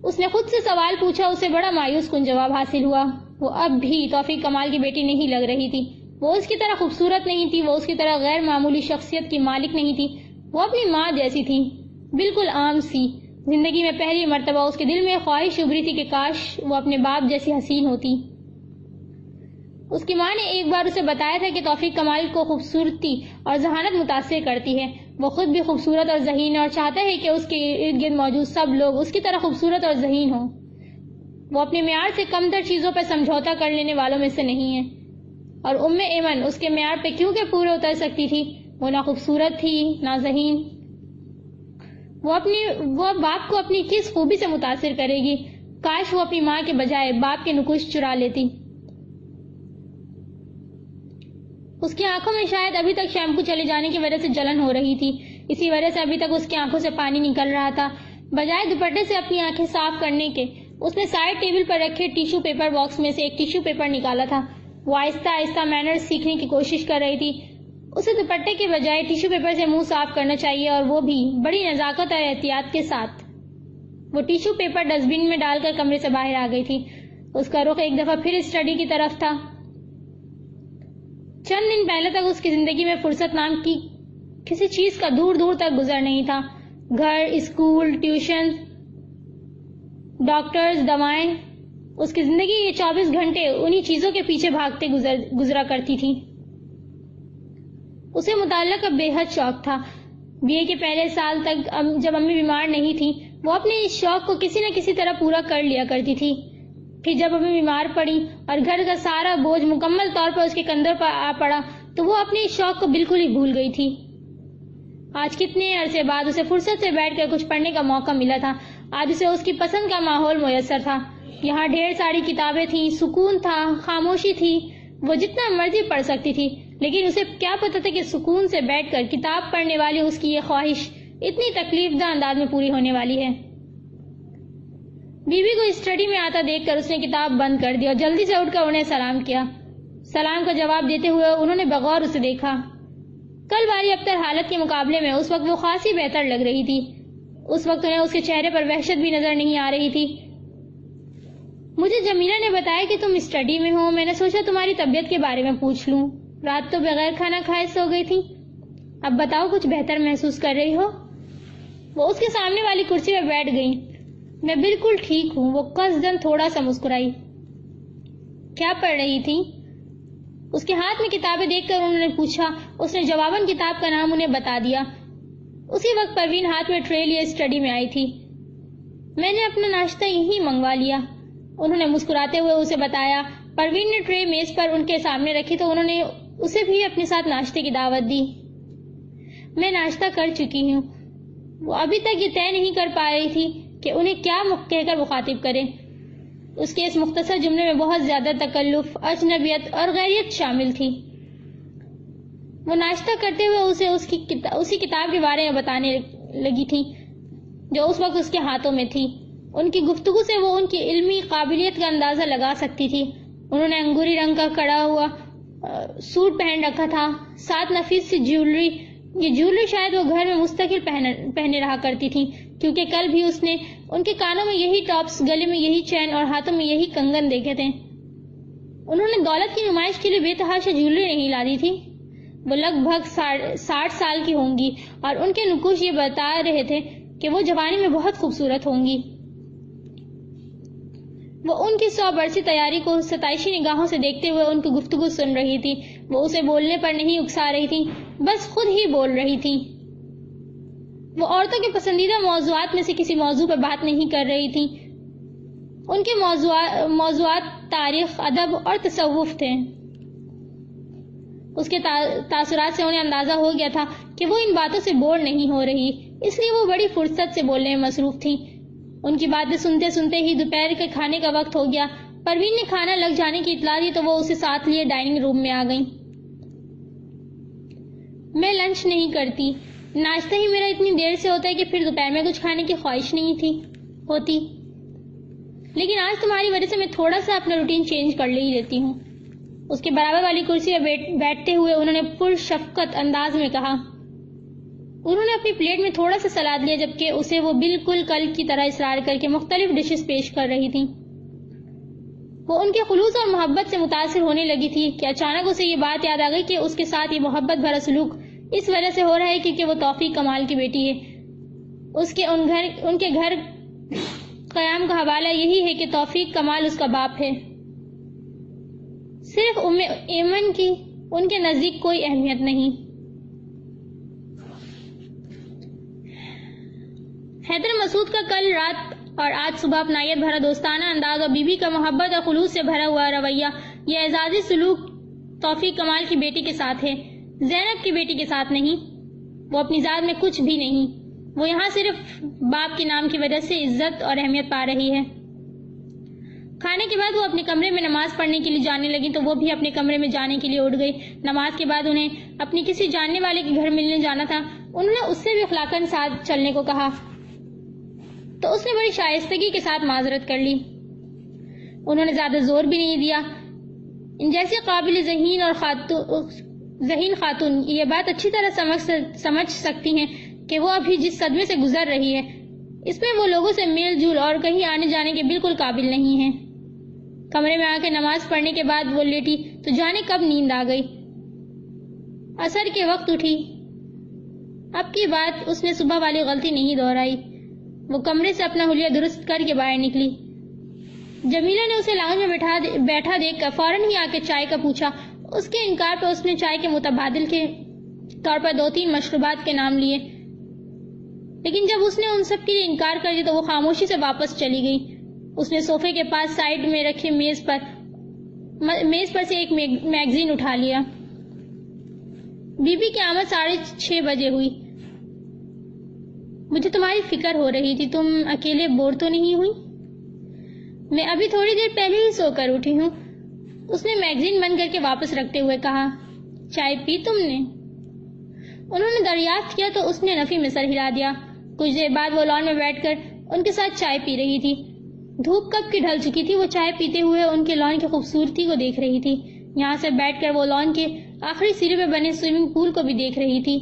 اس نے خود سے سوال پوچھا، اسے بڑا مایوس کن جواب حاصل ہوا۔ وہ اب بھی توفیق کمال کی بیٹی نہیں لگ رہی تھی، وہ اس کی طرح خوبصورت نہیں تھی، وہ اس کی طرح غیر معمولی شخصیت کی مالک نہیں تھی، وہ اپنی ماں جیسی تھی، بالکل عام سی۔ زندگی میں پہلی مرتبہ اس کے دل میں خواہش ابھری تھی کہ کاش وہ اپنے باپ جیسی حسین ہوتی۔ اس کی ماں نے ایک بار اسے بتایا تھا کہ توفیق کمال کو خوبصورتی اور ذہانت متاثر کرتی ہے، وہ خود بھی خوبصورت اور ذہین ہے اور چاہتا ہے کہ اس کے ارد گرد موجود سب لوگ اس کی طرح خوبصورت اور ذہین ہوں۔ وہ اپنے معیار سے کم تر چیزوں پر سمجھوتا کر لینے والوں میں سے نہیں ہے، اور ایمن اس کے معیار پہ کیوں کہ پورے اتر سکتی تھی؟ وہ نہ خوبصورت تھی نہ ذہین۔ وہ باپ کو اپنی کس خوبی سے متاثر کرے گی؟ کاش وہ اپنی ماں کے بجائے باپ کے نقوش چرا لیتی۔ اس کی آنکھوں میں شاید ابھی تک شیمپو چلے جانے کی وجہ سے جلن ہو رہی تھی، اسی وجہ سے ابھی تک اس کی آنکھوں سے پانی نکل رہا تھا۔ بجائے دوپٹے سے اپنی آنکھیں صاف کرنے کے، اس نے سائڈ ٹیبل پر رکھے ٹیشو پیپر باکس میں سے ایک ٹیشو پیپر نکالا تھا۔ وہ آہستہ آہستہ مینرز سیکھنے کی کوشش کر رہی تھی۔ اسے دوپٹے کے بجائے ٹیشو پیپر سے منہ صاف کرنا چاہیے، اور وہ بھی بڑی نزاکت اور احتیاط کے ساتھ۔ وہ ٹیشو پیپر ڈسٹ بن میں ڈال کر کمرے سے باہر آ گئی تھی۔ اس کا رخ ایک دفعہ پھر اسٹڈی کی طرف تھا۔ چند دن پہلے تک اس کی زندگی میں فرصت نام کی کسی چیز کا دور دور تک گزر نہیں تھا۔ گھر، اسکول، ٹیوشن، ڈاکٹرز، دوائیں، اس کی زندگی یہ 24 گھنٹے انہی چیزوں کے پیچھے بھاگتے گزرا کرتی تھی۔ اسے مطالعہ کا بے حد شوق تھا۔ بی اے کے پہلے سال تک جب امی بیمار نہیں تھی، وہ اپنے اس شوق کو کسی نہ کسی طرح پورا کر لیا کرتی تھی۔ پھر جب امی بیمار پڑی اور گھر کا سارا بوجھ مکمل طور پر اس کے کندھوں پر آ پڑا تو وہ اپنے اس شوق کو بالکل ہی بھول گئی تھی۔ آج کتنے عرصے بعد اسے فرصت سے بیٹھ کر کچھ پڑھنے کا موقع ملا تھا۔ آج اسے اس کی پسند کا ماحول میسر تھا۔ یہاں ڈھیر ساری کتابیں تھیں، سکون تھا، خاموشی تھی، وہ جتنا مرضی پڑھ سکتی تھی، لیکن اسے کیا پتا تھا کہ سکون سے بیٹھ کر کتاب پڑھنے والی اس کی یہ خواہش اتنی تکلیف دہ انداز میں پوری ہونے والی ہے۔ بی بی کو اسٹڈی میں آتا دیکھ کر اس نے کتاب بند کر دی اور جلدی سے اٹھ کر انہیں سلام کیا۔ سلام کا جواب دیتے ہوئے انہوں نے بغور اسے دیکھا۔ کل باری ابتر حالت کے مقابلے میں اس وقت وہ خاصی بہتر لگ رہی تھی۔ اس وقت انہیں اس کے چہرے پر وحشت بھی نظر نہیں آ رہی تھی۔ مجھے جمیلہ نے بتایا کہ تم اسٹڈی میں ہو، میں نے سوچا تمہاری طبیعت کے بارے میں پوچھ لوں۔ رات تو بغیر کھانا کھائے سو گئی تھی، اب بتاؤ کچھ بہتر محسوس کر رہی ہو؟ وہ اس کے سامنے والی کرسی پہ بیٹھ گئی۔ میں بالکل ٹھیک ہوں، وہ قصداً تھوڑا سا مسکرائی۔ کیا پڑھ رہی تھی؟ اس کے ہاتھ میں کتابیں دیکھ کر انہوں نے پوچھا۔ اس نے جواباً کتاب کا نام انہیں بتا دیا۔ اسی وقت پروین ہاتھ میں ٹرے لیے اسٹڈی میں آئی تھی۔ میں نے اپنا ناشتہ یہی منگوا لیا، انہوں نے مسکراتے ہوئے اسے بتایا۔ پروین نے ٹرے میز پر ان کے سامنے رکھی تو انہوں نے اسے بھی اپنے ساتھ ناشتے کی دعوت دی۔ میں ناشتہ کر چکی ہوں۔ وہ ابھی تک یہ طے نہیں کر پا رہی تھی کہ انہیں کیا کہہ کر مخاطب کرے۔ اس کے اس مختصر جملے میں بہت زیادہ تکلف، اجنبیت اور غیریت شامل تھی۔ وہ ناشتہ کرتے ہوئے اسے اسی کتاب کے بارے میں بتانے لگی تھی جو اس وقت اس کے ہاتھوں میں تھی۔ ان کی گفتگو سے وہ ان کی علمی قابلیت کا اندازہ لگا سکتی تھی۔ انہوں نے انگوری رنگ کا کڑا ہوا سوٹ پہن رکھا تھا، ساتھ نفیس سی جیولری۔ یہ جیولری شاید وہ گھر میں مستقل پہنے رہا کرتی تھی، کیونکہ کل بھی اس نے ان کے کانوں میں یہی ٹاپس، گلے میں یہی چین اور ہاتھوں میں یہی کنگن دیکھے تھے۔ انہوں نے دولت کی نمائش کے لیے بے تحاشا جیولری نہیں لادی تھی۔ وہ لگ بھگ 60 سال کی ہوں گی اور ان کے نقوش یہ بتا رہے تھے کہ وہ جوانی میں بہت خوبصورت ہوں گی۔ وہ ان کی 100 برسی تیاری کو ستائشی نگاہوں سے دیکھتے ہوئے ان کی گفتگو سن رہی تھی۔ وہ اسے بولنے پر نہیں اکسا رہی تھی، بس خود ہی بول رہی تھی۔ وہ عورتوں کے پسندیدہ موضوعات میں سے کسی موضوع پر بات نہیں کر رہی تھی۔ ان کے موضوعات تاریخ، ادب اور تصوف تھے۔ اس کے تاثرات سے انہیں اندازہ ہو گیا تھا کہ وہ ان باتوں سے بور نہیں ہو رہی، اس لیے وہ بڑی فرصت سے بولنے میں مصروف تھی۔ ان کی باتیں سنتے سنتے ہی دوپہر کے کھانے کا وقت ہو گیا۔ پروین نے کھانا لگ جانے کی اطلاع دی تو وہ اسے ساتھ لیے ڈائننگ روم میں آ گئی۔ میں لنچ نہیں کرتی، ناشتہ ہی میرا اتنی دیر سے ہوتا ہے کہ پھر دوپہر میں کچھ کھانے کی خواہش نہیں ہوتی، لیکن آج تمہاری وجہ سے میں تھوڑا سا اپنا روٹین چینج کر ہی لیتی ہوں۔ اس کے برابر والی کرسی پہ بیٹھتے ہوئے انہوں نے پرشفقت انداز میں کہا۔ انہوں نے اپنی پلیٹ میں تھوڑا سا سلاد لیا جبکہ اسے وہ بالکل کل کی طرح اصرار کر کے مختلف ڈشز پیش کر رہی تھی۔ وہ ان کے خلوص اور محبت سے متاثر ہونے لگی تھی کہ اچانک اسے یہ بات یاد آ گئی کہ اس کے ساتھ یہ محبت بھرا سلوک اس وجہ سے ہو رہا ہے کیونکہ وہ توفیق کمال کی بیٹی ہے۔ ان کے گھر قیام کا حوالہ یہی ہے کہ توفیق کمال اس کا باپ ہے۔ صرف ایمن کی ان کے نزدیک کوئی اہمیت نہیں۔ حیدر مسعود کا کل رات اور آج صبح اپنائیت بھرا دوستانہ انداز اور بیوی کا محبت اور خلوص سے بھرا ہوا رویہ، یہ اعزازی سلوک توفیق کمال کی بیٹی کے ساتھ ہے، زینب کی بیٹی کے ساتھ نہیں۔ وہ اپنی ذات میں کچھ بھی نہیں، وہ یہاں صرف باپ کے نام کی وجہ سے عزت اور اہمیت پا رہی ہے۔ کھانے کے بعد وہ اپنے کمرے میں نماز پڑھنے کے لیے جانے لگی تو وہ بھی اپنے کمرے میں جانے کے لیے اٹھ گئی۔ نماز کے بعد انہیں اپنی کسی جاننے والے کے گھر ملنے جانا تھا۔ انہوں نے اس سے بھی اخلاقاً ساتھ چلنے کو کہا تو اس نے بڑی شائستگی کے ساتھ معذرت کر لی۔ انہوں نے زیادہ زور بھی نہیں دیا۔ ان جیسی قابل ذہین خاتون یہ بات اچھی طرح سمجھ سکتی ہیں کہ وہ ابھی جس صدمے سے گزر رہی ہے اس میں وہ لوگوں سے میل جول اور کہیں آنے جانے کے بالکل قابل نہیں ہیں۔ کمرے میں آ کے نماز پڑھنے کے بعد وہ لیٹی تو جانے کب نیند آ گئی۔ عصر کے وقت اٹھی۔ اب کی بات اس نے صبح والی غلطی نہیں دہرائی۔ وہ کمرے سے اپنا حلیہ درست کر کے باہر نکلی۔ جمیلہ نے اسے لاؤنج میں بیٹھا دیکھ کر فوراً ہی آ کے چائے کا پوچھا۔ اس کے انکار پر اس نے چائے کے متبادل کے طور پر 2-3 مشروبات کے نام لیے، لیکن جب اس نے ان سب کے لیے انکار کر دیا تو وہ خاموشی سے واپس چلی گئی۔ اس نے صوفے کے پاس سائیڈ میں رکھے میز پر سے ایک میگزین اٹھا لیا۔ بی بی کی آمد 6:30 بجے ہوئی۔ مجھے تمہاری فکر ہو رہی تھی، تم اکیلے بور تو نہیں ہوئی؟ میں ابھی تھوڑی دیر پہلے ہی سو کر اٹھی ہوں، اس نے میگزین بند کر کے واپس رکھتے ہوئے کہا۔ چائے پی تم نے؟ انہوں نے دریافت کیا تو اس نے نفی میں سر ہلا دیا۔ کچھ دیر بعد وہ لان میں بیٹھ کر ان کے ساتھ چائے پی رہی تھی۔ دھوپ کب کی ڈھل چکی تھی۔ وہ چائے پیتے ہوئے ان کے لان کی خوبصورتی کو دیکھ رہی تھی۔ یہاں سے بیٹھ کر وہ لان کے آخری سرے پہ بنے سوئمنگ پول کو بھی دیکھ رہی تھی۔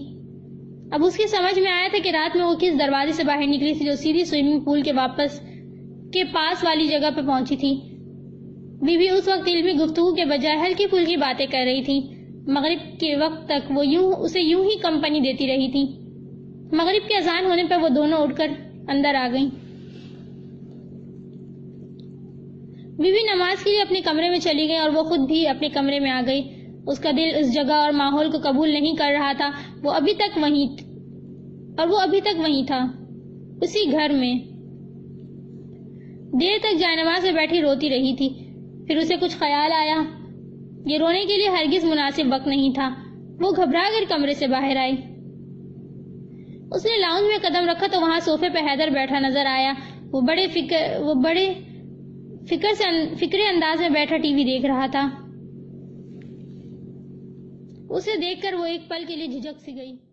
اب اس کی سمجھ میں آیا تھا کہ رات میں وہ کس دروازے سے باہر نکلی تھی جو سیدھی سوئمنگ پول کے پاس والی جگہ پہ پہنچی تھی۔ بی بی اس وقت علمی گفتگو کے بجائے ہلکی پھلکی باتیں کر رہی تھی۔ مغرب کے وقت تک وہ اسے یوں ہی کمپنی دیتی رہی تھی۔ مغرب کے اذان ہونے پر وہ دونوں اٹھ کر اندر آ گئیں۔ بی بی نماز کے لیے اپنے کمرے میں چلی گئی اور وہ خود بھی اپنے کمرے میں آ گئی۔ اس کا دل اس جگہ اور ماحول کو قبول نہیں کر رہا تھا۔ وہ ابھی تک وہیں تھا، اسی گھر میں۔ دیر تک جائے نماز میں بیٹھی روتی رہی تھی۔ پھر اسے کچھ خیال آیا۔ یہ رونے کے لیے ہرگز مناسب وقت نہیں تھا۔ وہ گھبرا کر کمرے سے باہر آئی۔ اس نے لاؤنج میں قدم رکھا تو وہاں صوفے پہ حیدر بیٹھا نظر آیا۔ وہ بڑے فکرے انداز میں بیٹھا ٹی وی دیکھ رہا تھا۔ اسے دیکھ کر وہ ایک پل کے لیے جھجک سی گئی۔